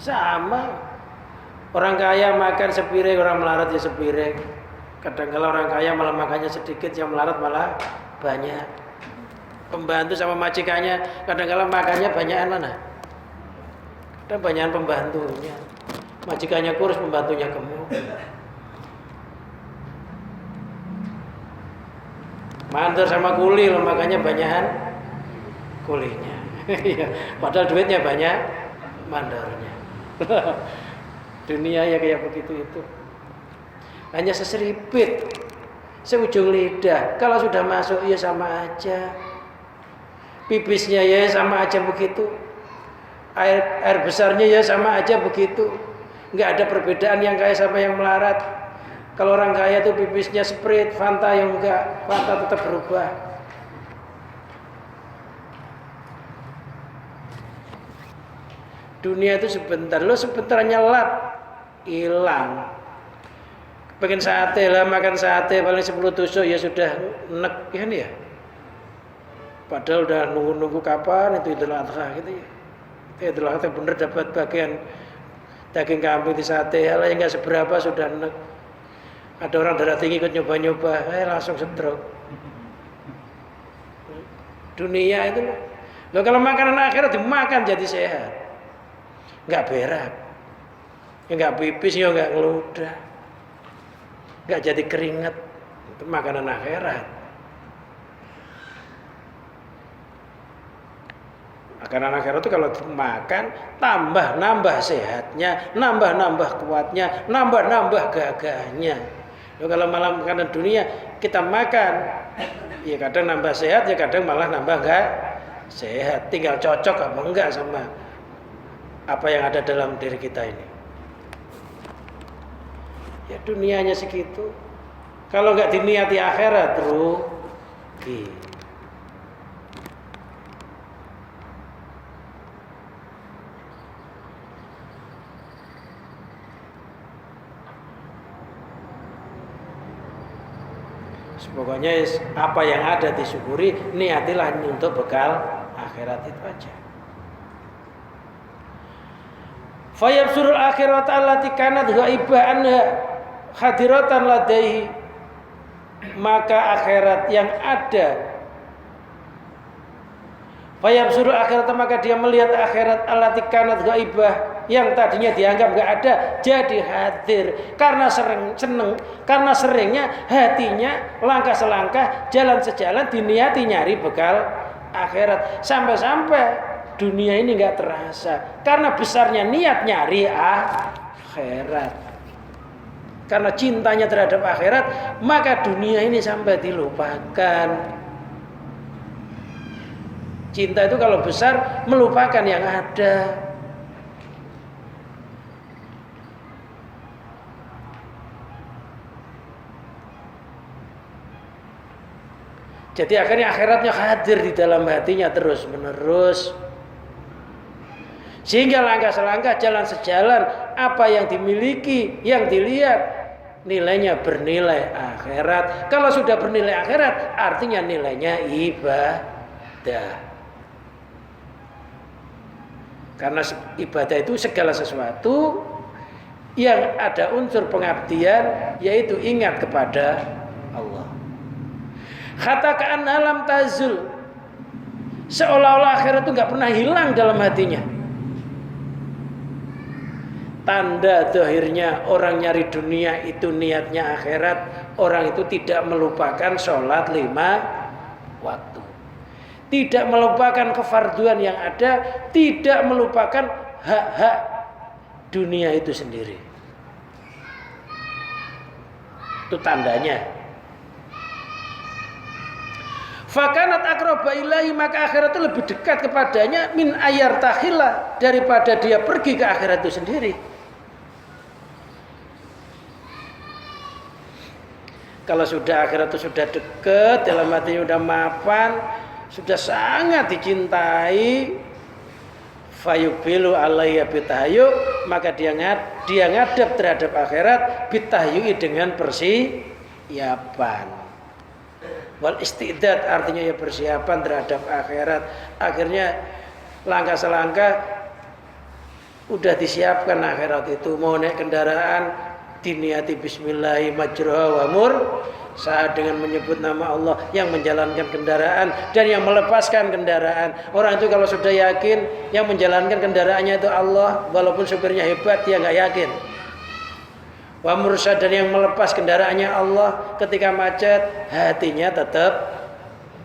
Sama. Orang kaya makan sepiring, orang melarat ya sepiring. Kadang-kala orang kaya malah makannya sedikit, yang melarat malah banyak. Pembantu sama majikannya kadang-kala makannya banyakan mana? Kadang banyakan pembantunya. Majikannya kurus, pembantunya gemuk. Mandor sama kuli loh, makanya banyakan kulinya. Padahal duitnya banyak mandornya. Dunia ya kayak begitu itu. Hanya seseripit, seujung lidah. Kalau sudah masuk ya sama aja. Pipisnya ya sama aja begitu. Air besarnya ya sama aja begitu. Enggak ada perbedaan yang kaya sama yang melarat. Kalau orang kaya itu pipisnya Sprite, Fanta yang enggak, Fanta tetap berubah. Dunia itu sebentar, lo sebentar nyelap, hilang. Pengen sate lah, makan sate paling 10 tusuk ya sudah nek kan ya. Padahal udah nunggu kapan itu Idul Adha gitu ya. Idul Adha bener dapat bagian daging kambing di sate, lah yang enggak seberapa sudah nek. Ada orang darah tinggi ikut nyoba-nyoba, langsung stroke. Dunia itu loh, kalau makanan akhirat dimakan jadi sehat, nggak berak, nggak pipis, ya nggak ngeludah, nggak jadi keringat. Itu makanan akhirat. Makanan akhirat itu kalau dimakan nambah sehatnya, nambah kuatnya, nambah gagahnya. Loh, kalau malah makanan dunia kita makan, ya kadang nambah sehat, ya kadang malah nambah enggak sehat. Tinggal cocok apa enggak sama apa yang ada dalam diri kita ini. Ya dunianya segitu. Kalau enggak diniati akhirat rugi. Pokoknya apa yang ada disyukuri, niatilah untuk bekal akhirat itu aja. Fayabsurul akhirat allati kanat ghaibah anha hadiratan ladaihi, maka akhirat yang ada, fayabsurul akhirat, maka dia melihat akhirat allati kanat ghaibah, yang tadinya dianggap enggak ada jadi hadir, karena karena seringnya hatinya langkah selangkah, jalan sejalan diniati nyari bekal akhirat, sampai-sampai dunia ini enggak terasa karena besarnya niat nyari akhirat. karena cintanya terhadap akhirat, maka dunia ini sampai dilupakan. Cinta itu kalau besar melupakan yang ada. Jadi akhirnya akhiratnya hadir di dalam hatinya terus menerus. Sehingga langkah selangkah, jalan sejalan, apa yang dimiliki, yang dilihat, nilainya bernilai akhirat. Kalau sudah bernilai akhirat, artinya nilainya ibadah. Karena ibadah itu segala sesuatu yang ada unsur pengabdian, yaitu ingat kepada Allah. Katakan alam tazul, seolah-olah akhirat itu nggak pernah hilang dalam hatinya. Tanda zahirnya orang nyari dunia itu niatnya akhirat. Orang itu tidak melupakan sholat 5 waktu, tidak melupakan kefarduan yang ada, tidak melupakan hak-hak dunia itu sendiri. Itu tandanya. Fakanat aqraba ilahi, maka akhirat itu lebih dekat kepadanya min ayar tahila, daripada dia pergi ke akhirat itu sendiri. Kalau sudah akhirat itu sudah dekat, dalam hatinya sudah mapan, sudah sangat dicintai, fayubilu alayya bitahyu, maka dia ngadap terhadap akhirat bitahyui dengan persiapan. Wal istidad artinya ya persiapan terhadap akhirat. Akhirnya langkah selangkah udah disiapkan akhirat itu. Mau naik kendaraan diniati bismillahi majroha wa mur, saat dengan menyebut nama Allah yang menjalankan kendaraan dan yang melepaskan kendaraan. Orang itu kalau sudah yakin yang menjalankan kendaraannya itu Allah, walaupun supirnya hebat dia nggak yakin. Wa mursad, dan yang melepas kendaraannya Allah, ketika macet hatinya tetap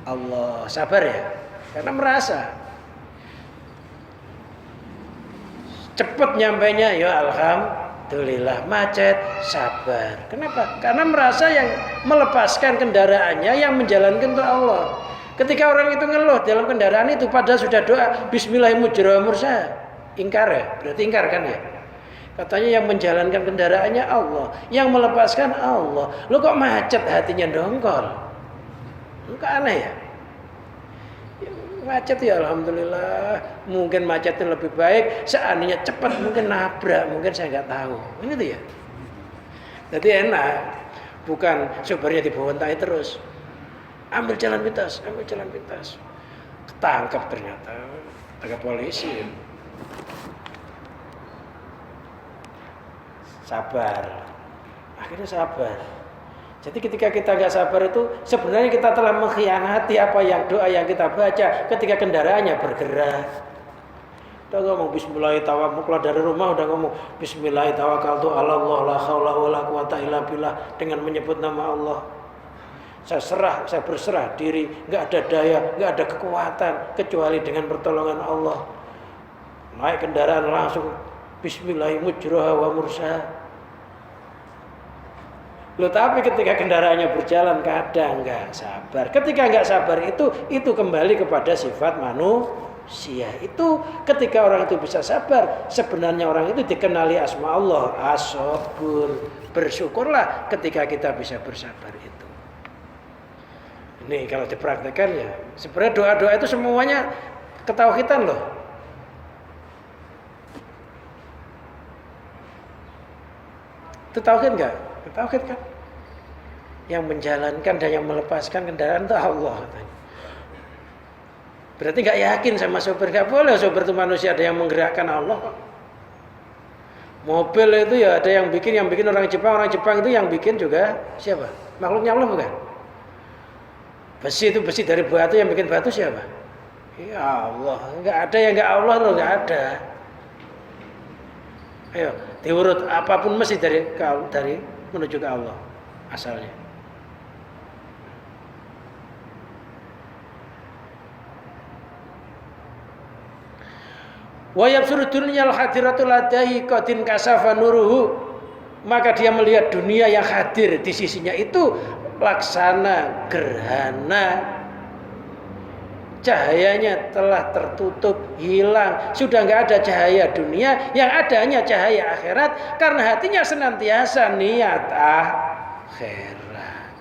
Allah. Sabar ya, karena merasa cepat nyampainya ya alhamdulillah, macet sabar. Kenapa? Karena merasa yang melepaskan kendaraannya, yang menjalankan itu Allah. Ketika orang itu ngeluh dalam kendaraan itu padahal sudah doa bismillahirrahmanirrahim, ingkar ya, berarti ingkar kan ya. Katanya yang menjalankan kendaraannya Allah, yang melepaskan Allah. Lu kok macet hatinya dongkol? Lu kok aneh ya? Macet ya alhamdulillah. Mungkin macetnya lebih baik, seandainya cepat mungkin nabrak, mungkin saya nggak tahu. Ini tuh ya. Jadi enak, bukan supirnya dibontai terus. Ambil jalan pintas, ambil jalan pintas. Ketangkap ternyata, tangkap polisi. Sabar, akhirnya sabar. Jadi ketika kita nggak sabar itu sebenarnya kita telah mengkhianati apa yang doa yang kita baca ketika kendaraannya bergerak. Udah ngomong bismillahirrahmanirrahim, keluar dari rumah udah ngomong bismillahirrahmanirrahim, Allah la haula wala quwata illa billah, dengan menyebut nama Allah. Saya berserah diri, nggak ada daya, nggak ada kekuatan kecuali dengan pertolongan Allah. Naik kendaraan langsung bismillahirrahmanirrahim wa mursaha. Loh, tapi ketika kendaraannya berjalan kadang nggak sabar. Ketika nggak sabar itu kembali kepada sifat manusia. Itu ketika orang itu bisa sabar, sebenarnya orang itu dikenali asma Allah as-sabur. Bersyukurlah ketika kita bisa bersabar itu. Ini kalau dipraktekkan ya, sebenarnya doa-doa itu semuanya ketauhidan loh. Itu tauhid enggak? Tauhid kan? Yang menjalankan dan yang melepaskan kendaraan itu Allah. Berarti enggak yakin sama sopir. Enggak boleh, sopir itu manusia, ada yang menggerakkan Allah kok. Mobil itu ya ada yang bikin orang Jepang itu yang bikin juga siapa? Makhluknya Allah bukan? Besi itu besi dari batu, yang bikin batu siapa? Ya Allah. Enggak ada yang enggak Allah loh, enggak ada. Ayo, diurut apapun mesti dari menuju ke Allah asalnya. Wa yabsuru dunyal hadiratul ladai qadin kasafa nuruhu. maka dia melihat dunia yang hadir di sisinya itu laksana gerhana. Cahayanya telah tertutup, hilang, sudah nggak ada cahaya dunia, yang ada hanya cahaya akhirat, karena hatinya senantiasa niat akhirat.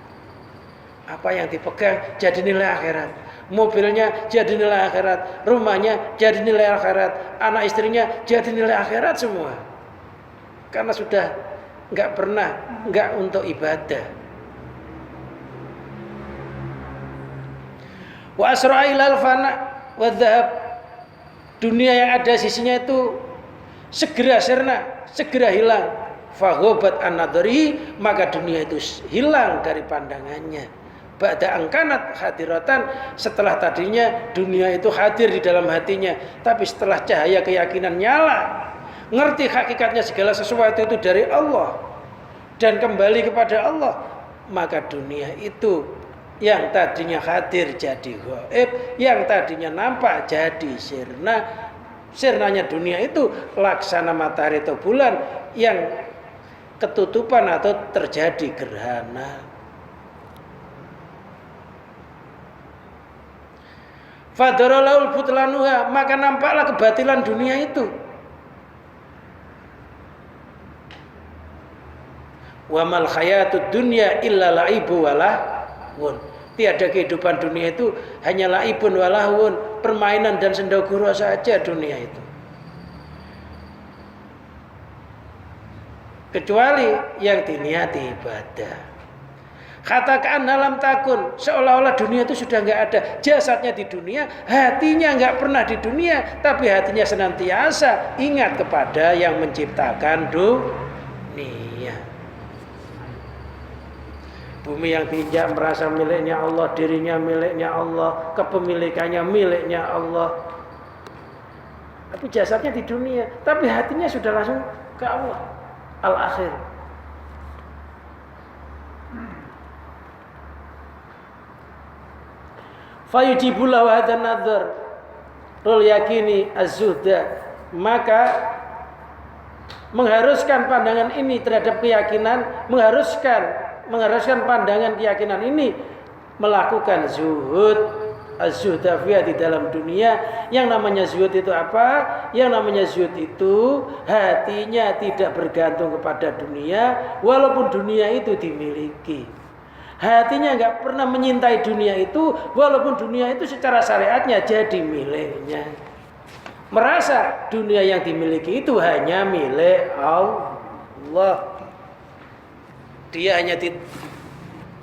Apa yang dipegang jadi nilai akhirat, mobilnya jadi nilai akhirat, rumahnya jadi nilai akhirat, anak istrinya jadi nilai akhirat semua, karena sudah nggak untuk ibadah. Wa asra'ilal fana wa dhahab, dunia yang ada sisinya itu segera sirna, segera hilang. Faghobat an-nadhari, maka dunia itu hilang dari pandangannya. Ba'da angkanat hadiratan, setelah tadinya dunia itu hadir di dalam hatinya, tapi setelah cahaya keyakinan nyala, ngerti hakikatnya segala sesuatu itu dari Allah dan kembali kepada Allah, maka dunia itu yang tadinya hadir jadi gaib, yang tadinya nampak jadi sirna. Sirnanya dunia itu laksana matahari atau bulan yang ketutupan atau terjadi gerhana. Fadaralaul butlanuha, maka nampaklah kebatilan dunia itu. Wa mal hayatud dunya illa laibu walahun. Tiada kehidupan dunia itu hanya laibun walahun, permainan dan sendagura saja dunia itu. Kecuali yang diniati ibadah. Katakan dalam takun, seolah-olah dunia itu sudah nggak ada, jasadnya di dunia, hatinya nggak pernah di dunia, tapi hatinya senantiasa ingat kepada yang menciptakan dunia. Bumi yang diinjak merasa miliknya Allah, dirinya miliknya Allah, kepemilikannya miliknya Allah. Tapi jasadnya di dunia, tapi hatinya sudah langsung ke Allah. Al-akhir. Fayujibullah wa hadan nadhar rul yakini az-zuhda, maka mengharuskan pandangan ini terhadap keyakinan, mengharuskan pandangan keyakinan ini melakukan zuhud, az-zuhda di dalam dunia. Yang namanya zuhud itu apa? Yang namanya zuhud itu hatinya tidak bergantung kepada dunia, walaupun dunia itu dimiliki. Hatinya nggak pernah menyintai dunia itu, walaupun dunia itu secara syariatnya jadi miliknya. Merasa dunia yang dimiliki itu hanya milik Allah. Dia hanya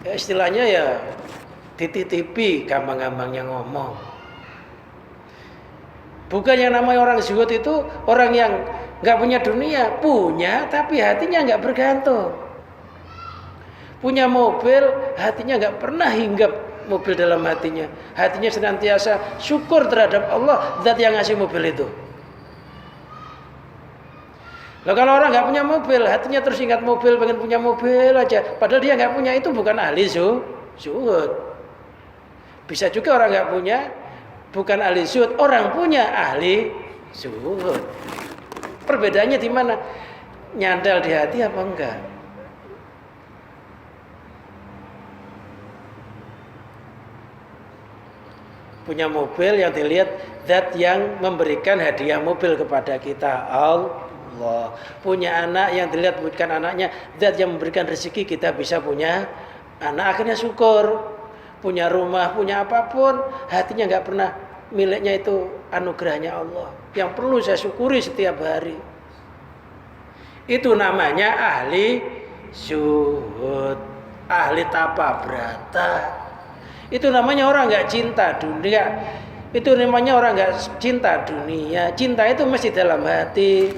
istilahnya ya dititipi, gampang-gampangnya ngomong. Bukan yang namanya orang zuhud itu orang yang nggak punya dunia, punya tapi hatinya nggak bergantung. Punya mobil, hatinya nggak pernah hinggap mobil dalam hatinya. Hatinya senantiasa syukur terhadap Allah, zat yang ngasih mobil itu. Nah, kalau orang nggak punya mobil, hatinya terus ingat mobil, pengen punya mobil aja. Padahal dia nggak punya, itu bukan ahli zuhud. Bisa juga orang nggak punya, bukan ahli zuhud. Orang punya ahli zuhud. Perbedaannya di mana? Nyandal di hati apa enggak? Punya mobil yang dilihat zat yang memberikan hadiah mobil kepada kita, Allah. Punya anak yang dilihat bukan anaknya, zat yang memberikan rezeki kita bisa punya anak, akhirnya syukur. Punya rumah, punya apapun, hatinya nggak pernah miliknya itu anugerahnya Allah yang perlu saya syukuri setiap hari. Itu namanya ahli zuhud, ahli tapa brata. Itu namanya orang nggak cinta dunia. Itu namanya orang nggak cinta dunia. Cinta itu mesti dalam hati.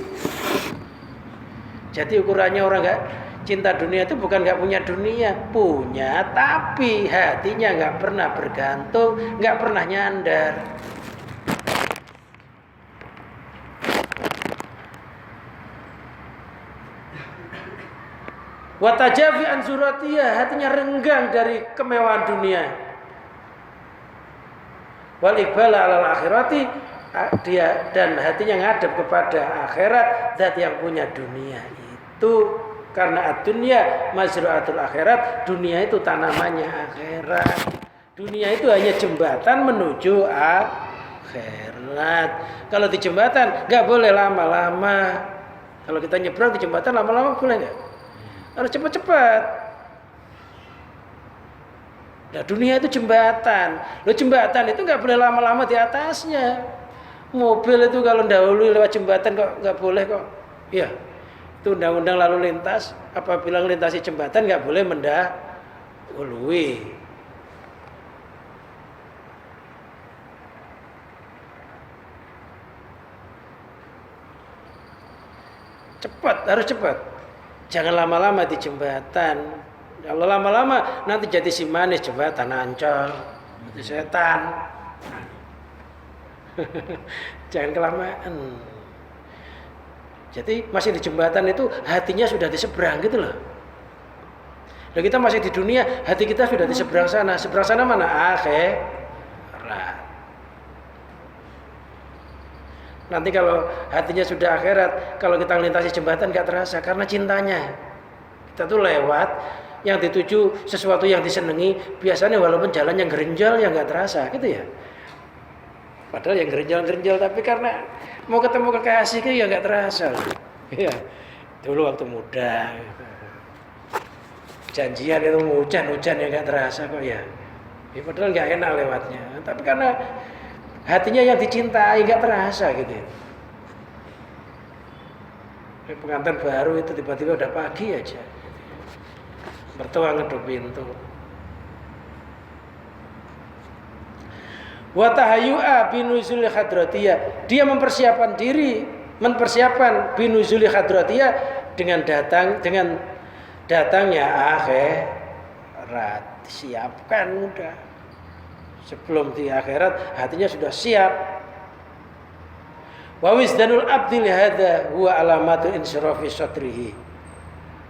Jadi ukurannya orang nggak cinta dunia itu bukan nggak punya dunia, punya tapi hatinya nggak pernah bergantung, nggak pernah nyandar. Watajafi ansuratiyah, hatinya renggang dari kemewahan dunia. Wal iqbal alal akhirati, dia dan hatinya ngadep kepada akhirat, zat yang punya dunia itu Karena ad-dunya mazra'atul akhirat, dunia itu tanamannya akhirat. Dunia itu hanya jembatan menuju akhirat. Kalau di jembatan nggak boleh lama-lama. Kalau kita nyebrang di jembatan lama-lama boleh nggak? Harus cepat-cepat. Nah, dunia itu jembatan. Loh, jembatan itu nggak boleh lama-lama di atasnya. Mobil itu kalau dahulu lewat jembatan kok nggak boleh kok. Ya. Itu undang-undang lalu lintas, apabila melintasi jembatan nggak boleh mendahului. Cepat, harus cepat. Jangan lama-lama di jembatan. Kalau lama-lama nanti jadi si manis jembatan Ancol, itu setan. Jangan kelamaan. Jadi masih di jembatan itu hatinya sudah di seberang gitu loh. Dan kita masih di dunia, hati kita sudah di seberang sana. Seberang sana mana? Akhirat. Nanti kalau hatinya sudah akhirat, kalau kita melintasi jembatan gak terasa karena cintanya. Kita tuh lewat, yang dituju sesuatu yang disenangi, biasanya walaupun jalan yang gerenjal ya gak terasa gitu ya. Padahal yang gerenjal-gerenjal, tapi karena mau ketemu kekasih ya nggak terasa. Ya, dulu waktu muda, janjian itu hujan-hujan ya nggak terasa kok ya. Padahal nggak enak lewatnya. Tapi karena hatinya yang dicintai nggak terasa gitu. Pengantin baru itu tiba-tiba udah pagi aja. Mertua ngeduk pintu. Wa tahayyu'a binuzuli hadratiyah. Dia mempersiapkan diri, mempersiapkan binuzuli hadratiyah dengan datangnya akhirat. Siapkan udah. Sebelum di akhirat hatinya sudah siap. Wa wisdanul abdi lihada huwa alamatu insyirafi sadrihi.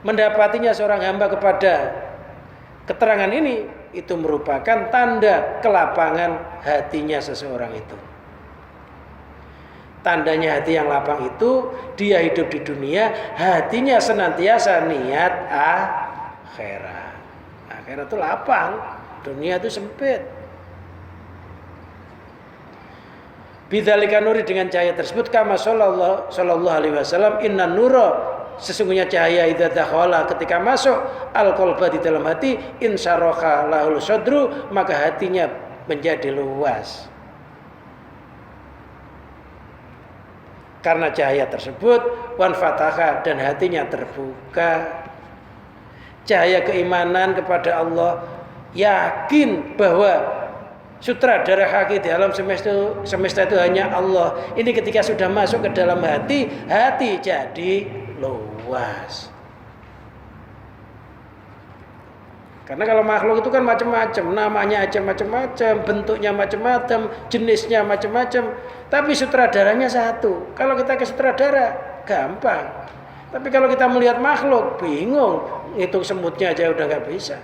Mendapatinya seorang hamba kepada keterangan ini itu merupakan tanda kelapangan hatinya seseorang itu. Tandanya hati yang lapang itu dia hidup di dunia, hatinya senantiasa niat akhirat. Akhirat itu lapang, dunia itu sempit. Bidzalika nuri, dengan cahaya tersebut, kama sallallahu alaihi wasallam, inna nura, sesungguhnya cahaya idza dakhala, ketika masuk al-qalba, di dalam hati, insyaraha lahul sadru, maka hatinya menjadi luas. Karena cahaya tersebut, wan fataha, dan hatinya terbuka. Cahaya keimanan kepada Allah, yakin bahwa sutradara hakiki di alam semesta itu hanya Allah. Ini ketika sudah masuk ke dalam hati, hati jadi luas. Karena kalau makhluk itu kan macam-macam, namanya aja macam-macam, bentuknya macam-macam, jenisnya macam-macam, tapi sutradaranya satu. Kalau kita ke sutradara gampang, tapi kalau kita melihat makhluk bingung, hitung semutnya aja udah nggak bisa.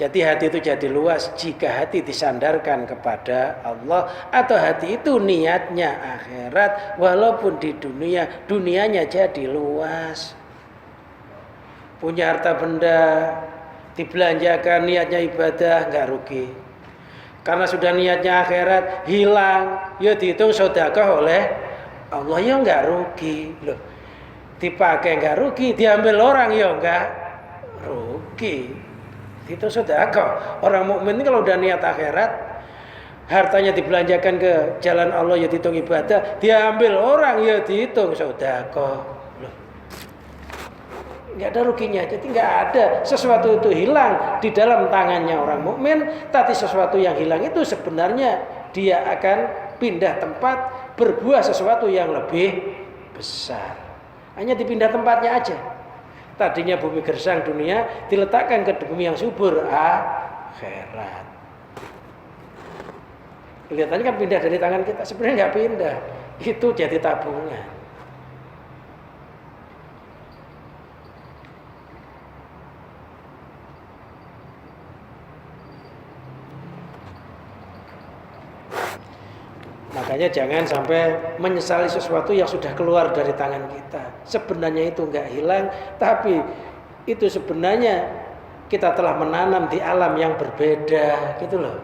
Jadi hati itu jadi luas jika hati disandarkan kepada Allah, atau hati itu niatnya akhirat, walaupun di dunia, dunianya jadi luas. Punya harta benda, dibelanjakan niatnya ibadah, nggak rugi. Karena sudah niatnya akhirat, hilang, ya dihitung sedekah oleh Allah, ya nggak rugi. Loh, dipakai nggak rugi, diambil orang ya nggak rugi. Itu sedekah. Orang mukmin ini kalau udah niat akhirat, hartanya dibelanjakan ke jalan Allah ya dihitung ibadah, diambil orang ya dihitung sedekah. Loh, nggak ada ruginya. Jadi nggak ada sesuatu itu hilang di dalam tangannya orang mukmin, tapi sesuatu yang hilang itu sebenarnya dia akan pindah tempat, berbuah sesuatu yang lebih besar. Hanya dipindah tempatnya aja. Tadinya bumi gersang dunia, diletakkan ke bumi yang subur akhirat. Kelihatannya kan pindah dari tangan kita, sebenarnya nggak pindah. Itu jadi tabungan. Makanya jangan sampai menyesali sesuatu yang sudah keluar dari tangan kita. Sebenarnya itu enggak hilang, tapi itu sebenarnya kita telah menanam di alam yang berbeda, gitu loh.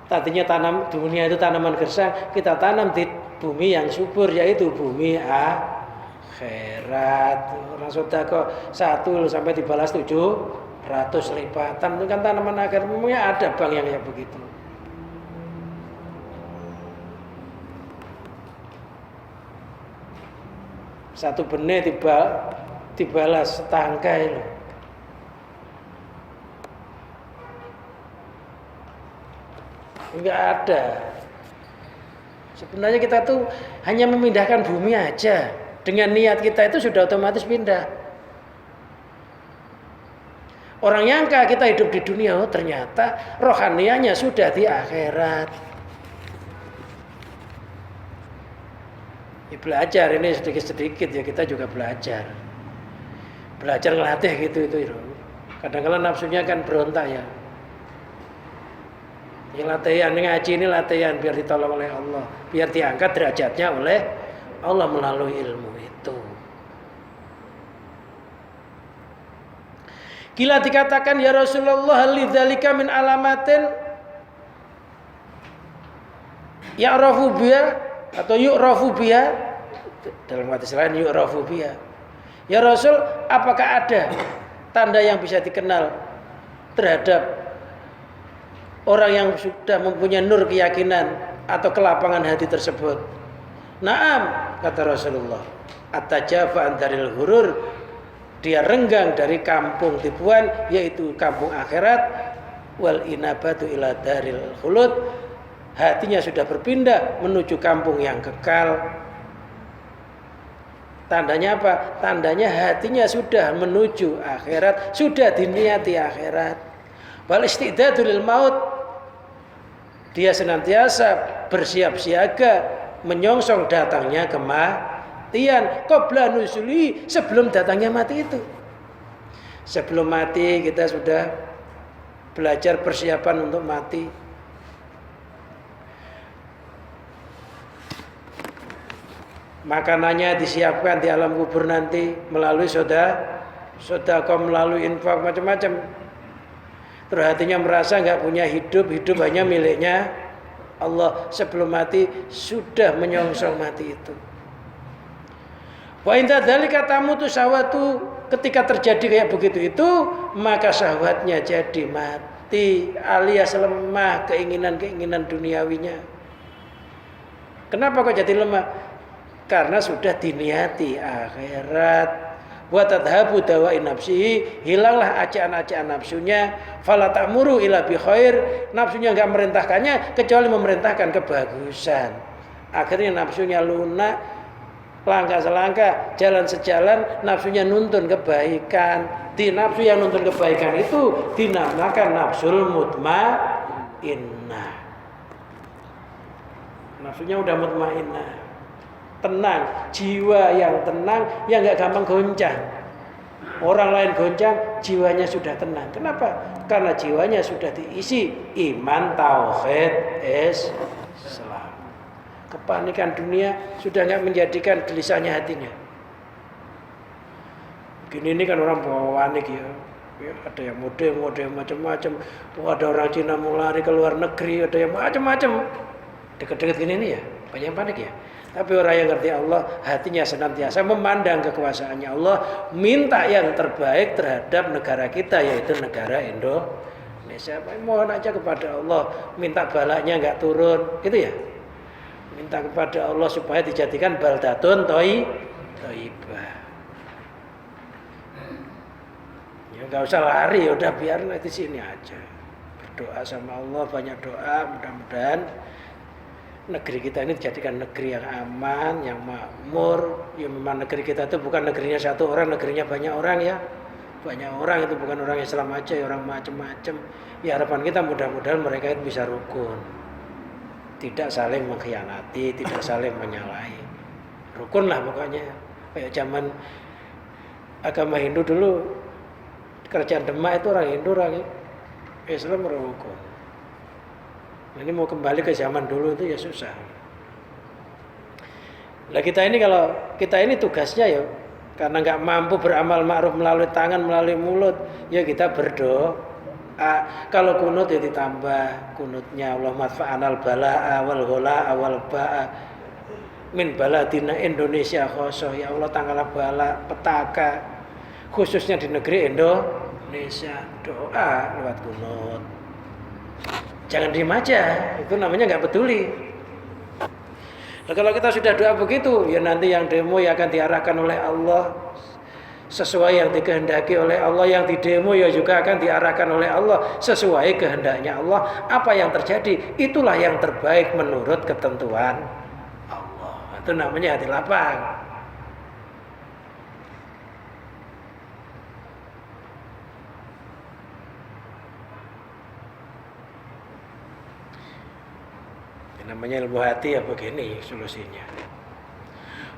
Tadinya tanam dunia itu tanaman gersang, kita tanam di bumi yang subur, yaitu bumi akhirat. Orang sedekah 1 sampai dibalas 700 lipatan. Itu kan tanaman akhirat. Memangnya ada bank yang kayak begitu. Satu benih dibalas setangkai loh. Enggak ada. Sebenarnya kita tuh hanya memindahkan bumi aja. Dengan niat kita itu sudah otomatis pindah. Orang nyangka kita hidup di dunia, oh ternyata rohanianya sudah di akhirat. Ya, belajar ini sedikit-sedikit ya, kita juga belajar. Belajar ngelatih gitu itu. Kadang-kadang nafsunya kan berontak ya. Ini latihan, ngaji ini latihan biar ditolong oleh Allah, biar diangkat derajatnya oleh Allah melalui ilmu itu. Kila dikatakan ya Rasulullah lidzalika min alamatin ya'rafu biha atau yu'rafu biha, dalam hadis lain yu'rafu biha. Ya Rasul, apakah ada tanda yang bisa dikenal terhadap orang yang sudah mempunyai nur keyakinan atau kelapangan hati tersebut? Naam, kata Rasulullah. At-tajafa antaril hurur, dia renggang dari kampung tipuan, yaitu kampung akhirat. Wal inabatu ila daril khulud, hatinya sudah berpindah menuju kampung yang kekal. Tandanya apa? Tandanya hatinya sudah menuju akhirat, sudah diniati akhirat. Wal istidadu lil maut, dia senantiasa bersiap siaga menyongsong datangnya kematian. Qabla nuzuli, sebelum datangnya mati itu. Sebelum mati kita sudah belajar persiapan untuk mati. Makanannya disiapkan di alam kubur nanti melalui sedekah, melalui infak, macam-macam. Terus hatinya merasa nggak punya hidup hanya miliknya Allah. Sebelum mati sudah menyongsong mati itu. Wa inda dzalika tamutu syahwatu, ketika terjadi kayak begitu itu, maka syahwatnya jadi mati alias lemah keinginan duniawinya. Kenapa kok jadi lemah? Karena sudah diniati akhirat. Wa tadhabu dawa'i nafsihi, hilanglah acaan-acaan nafsunya. Fala ta'muru ila bi khair, nafsunya enggak merintahkannya kecuali memerintahkan kebagusan. Akhirnya nafsunya lunak, langkah selangkah, jalan sejalan, nafsunya nuntun kebaikan. Di nafsu yang nuntun kebaikan itu dinamakan nafsul mutmainnah. Nafsunya udah mutmainnah, tenang, jiwa yang tenang, yang nggak gampang goncang. Orang lain goncang, jiwanya sudah tenang. Kenapa? Karena jiwanya sudah diisi iman, tauhid, Islam. Kepanikan dunia sudah nggak menjadikan gelisahnya hatinya. Gini ini kan orang bawa panik ya. Ada yang mode macam-macam. Ada orang Cina mau lari ke luar negeri, ada yang macam-macam. Dekat-dekat gini nih ya, banyak yang panik ya. Tapi orang yang ngerti Allah, hatinya senantiasa memandang kekuasaannya Allah, minta yang terbaik terhadap negara kita, yaitu negara Indonesia. Mohon aja kepada Allah, minta balanya nggak turun, gitu ya. Minta kepada Allah supaya dijadikan baldatun thayyibah. Ya nggak usah lari, udah biar di sini aja. Berdoa sama Allah, banyak doa, mudah-mudahan negeri kita ini dijadikan negeri yang aman, yang makmur. Ya memang negeri kita itu bukan negerinya satu orang, negerinya banyak orang ya. Banyak orang, itu bukan orang Islam aja, ya orang macam-macam. Ya harapan kita mudah-mudahan mereka itu bisa rukun. Tidak saling mengkhianati, tidak saling menyalahi. Rukun lah pokoknya. Kayak zaman agama Hindu dulu, kerajaan Demak itu orang Hindu, orang Islam rukun. Ini mau kembali ke zaman dulu itu ya susah. Nah kita ini kalau kita ini tugasnya ya karena nggak mampu beramal ma'ruf melalui tangan, melalui mulut, ya kita berdoa. Kalau kunut ya ditambah kunutnya Allahumma fa'anal bala'a wal ghala wal ba'a min baladina Indonesia khosoh, ya Allah tanggallah bala petaka khususnya di negeri Indonesia. Doa lewat kunut. Jangan diem aja, itu namanya nggak peduli. Nah, kalau kita sudah doa begitu, ya nanti yang demo ya akan diarahkan oleh Allah sesuai yang dikehendaki oleh Allah, yang didemo ya juga akan diarahkan oleh Allah sesuai kehendaknya Allah. Apa yang terjadi, itulah yang terbaik menurut ketentuan Allah. Itu namanya hati lapang. Namanya ilmu hati ya begini solusinya.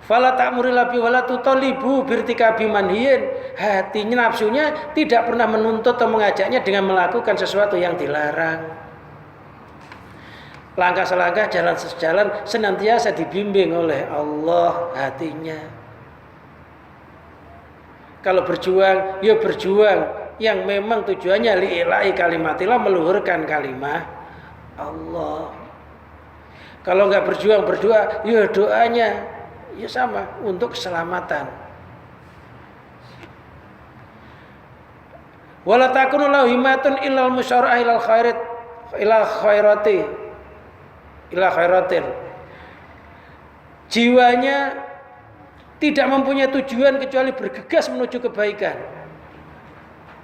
Fala ta'muril labi wala tutalibu birtikabi manhiyin. Hatinya, nafsunya tidak pernah menuntut atau mengajaknya dengan melakukan sesuatu yang dilarang. Langkah selangkah, jalan sejalan senantiasa dibimbing oleh Allah hatinya. Kalau berjuang, ya berjuang yang memang tujuannya li'ila'i kalimatillah, meluhurkan kalimah Allah. Kalau nggak berjuang berdoa, ya doanya ya sama untuk keselamatan. Wala takunu lahu himmatun illal musyara'ah ilal khairat ilal khairati ilal khairatin. Jiwanya tidak mempunyai tujuan kecuali bergegas menuju kebaikan.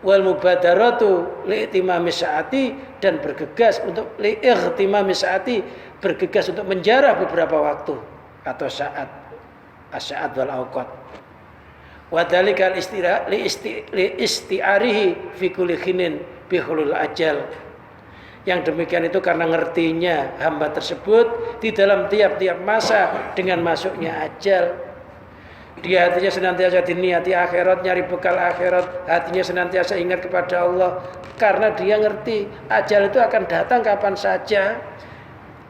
Wal mubadaratu li'timami saati, dan bergegas untuk li'ihtimami saati, bergegas untuk menjarah beberapa waktu atau saat, as-saat wal awqat. Wa dzalika li isti'arihi fi kulli khinin bi hulul ajal. Yang demikian itu karena ngertinya hamba tersebut di dalam tiap-tiap masa dengan masuknya ajal. Dia hatinya senantiasa diniati akhirat, nyari bekal akhirat, hatinya senantiasa ingat kepada Allah, karena dia ngerti ajal itu akan datang kapan saja,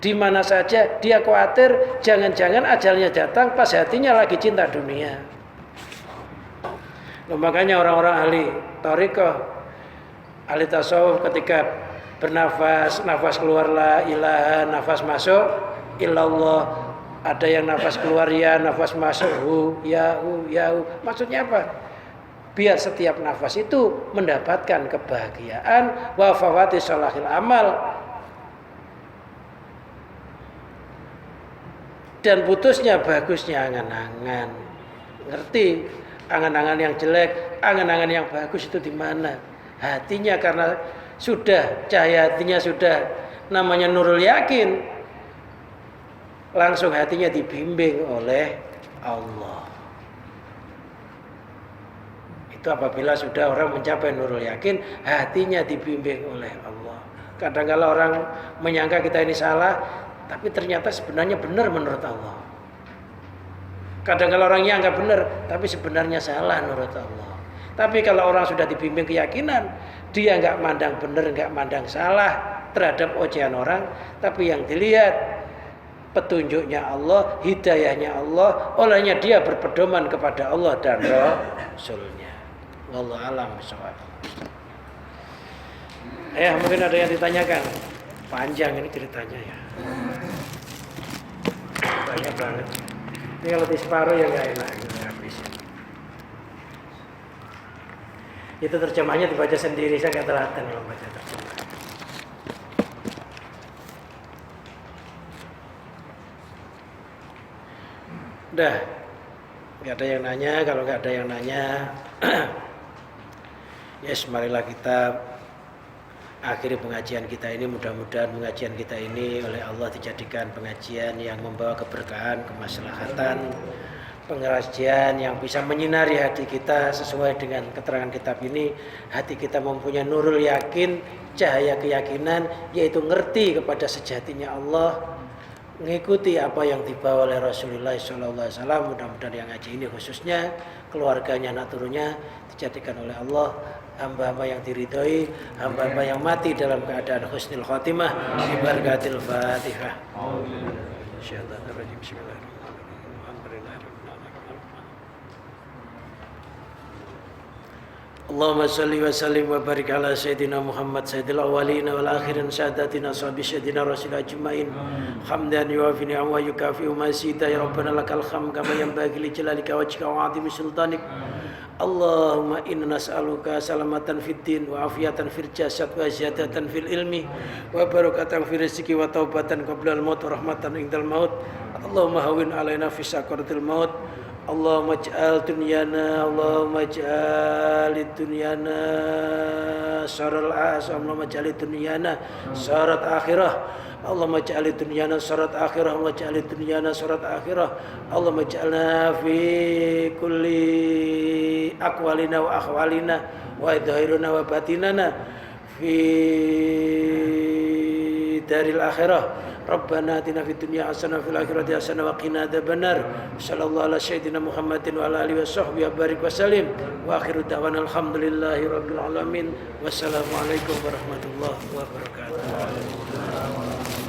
di mana saja. Dia khawatir jangan-jangan ajalnya datang pas hatinya lagi cinta dunia. Nah, makanya orang-orang ahli thariqah, ahli tasawuf ketika bernafas, nafas keluar la ilaha, nafas masuk illallah. Ada yang nafas keluar ya, nafas masuk hu, ya hu, ya hu. Maksudnya apa? Biar setiap nafas itu mendapatkan kebahagiaan, wa fawati sholahil amal, dan putusnya bagusnya angan-angan. Ngerti angan-angan yang jelek, angan-angan yang bagus itu di mana? Hatinya, karena sudah cahaya hatinya sudah namanya nurul yakin, langsung hatinya dibimbing oleh Allah. Itu apabila sudah orang mencapai nurul yakin, hatinya dibimbing oleh Allah. Kadang-kadang orang menyangka kita ini salah, tapi ternyata sebenarnya benar menurut Allah. Kadang-kadang orang yang enggak benar, tapi sebenarnya salah menurut Allah. Tapi kalau orang sudah dibimbing keyakinan, dia enggak mandang benar, enggak mandang salah terhadap ocehan orang, tapi yang dilihat petunjuknya Allah, hidayahnya Allah, olehnya dia berpedoman kepada Allah dan Rasulnya. Wallahu a'lam bishawab. Mungkin ada yang ditanyakan. Panjang ini ceritanya ya. Banyak banget. Ini kalau di separuh ya nggak enak habis. Itu terjemahnya dibaca sendiri, saya nggak telaten kalau baca terjemah. Udah, nggak ada yang nanya. Kalau nggak ada yang nanya, yes, marilah kita akhiri pengajian kita ini. Mudah-mudahan pengajian kita ini oleh Allah dijadikan pengajian yang membawa keberkahan, kemaslahatan, pengajian yang bisa menyinari hati kita sesuai dengan keterangan kitab ini. Hati kita mempunyai nurul yakin, cahaya keyakinan, yaitu ngerti kepada sejatinya Allah, mengikuti apa yang dibawa oleh Rasulullah SAW. Mudah-mudahan yang ngaji ini khususnya keluarganya, anak turunnya dijadikan oleh Allah hamba-hamba yang diridhoi, hamba-hamba yang mati dalam keadaan husnul khotimah bi barakatil Fatihah. Syaitanirrajim. Bismillahirrahmanirrahim. Allahumma salli wa sallim wa barik ala sayyidina Muhammad sayyidil awwalin wal akhirin sadatina sahabi sayyidina rasul ajmain hamdan yuwafi ni'am wa yukafi masita ya rabbana lakal hamd kama yanbaghi li jalalika wajhika wa 'azimi sultanik. Allahumma inna nas'aluka salamatan fid din wa afiyatan fil jasad wa ziyadatan fil ilmi wa barakatan fil rizqi wa taubatan qabla al maut wa rahmatan indal maut. Allahumma hawwin alaina fi sakaratil maut. Allahumma ij'al dunyana Allahumma ij'al dunyana saral Allahumma ij'al dunyana sarat akhirah. Allahumma ij'al dunyana sarat akhirah. Allahumma ij'al dunyana sarat akhirah. Allahumma ij'alna fi kulli aqwalina wa akhwalina wa dhahirina wa batinana fi daril akhirah. Rabbana atina fid dunya hasanah wa fil akhirati hasanah wa qina adzabannar. Sallallahu ala sayyidina Muhammadin wa ala alihi washabbihi wa barik wa sallim. Wa akhiru da'wana alhamdulillahi rabbil alamin. Wassalamualaikum warahmatullahi wabarakatuh.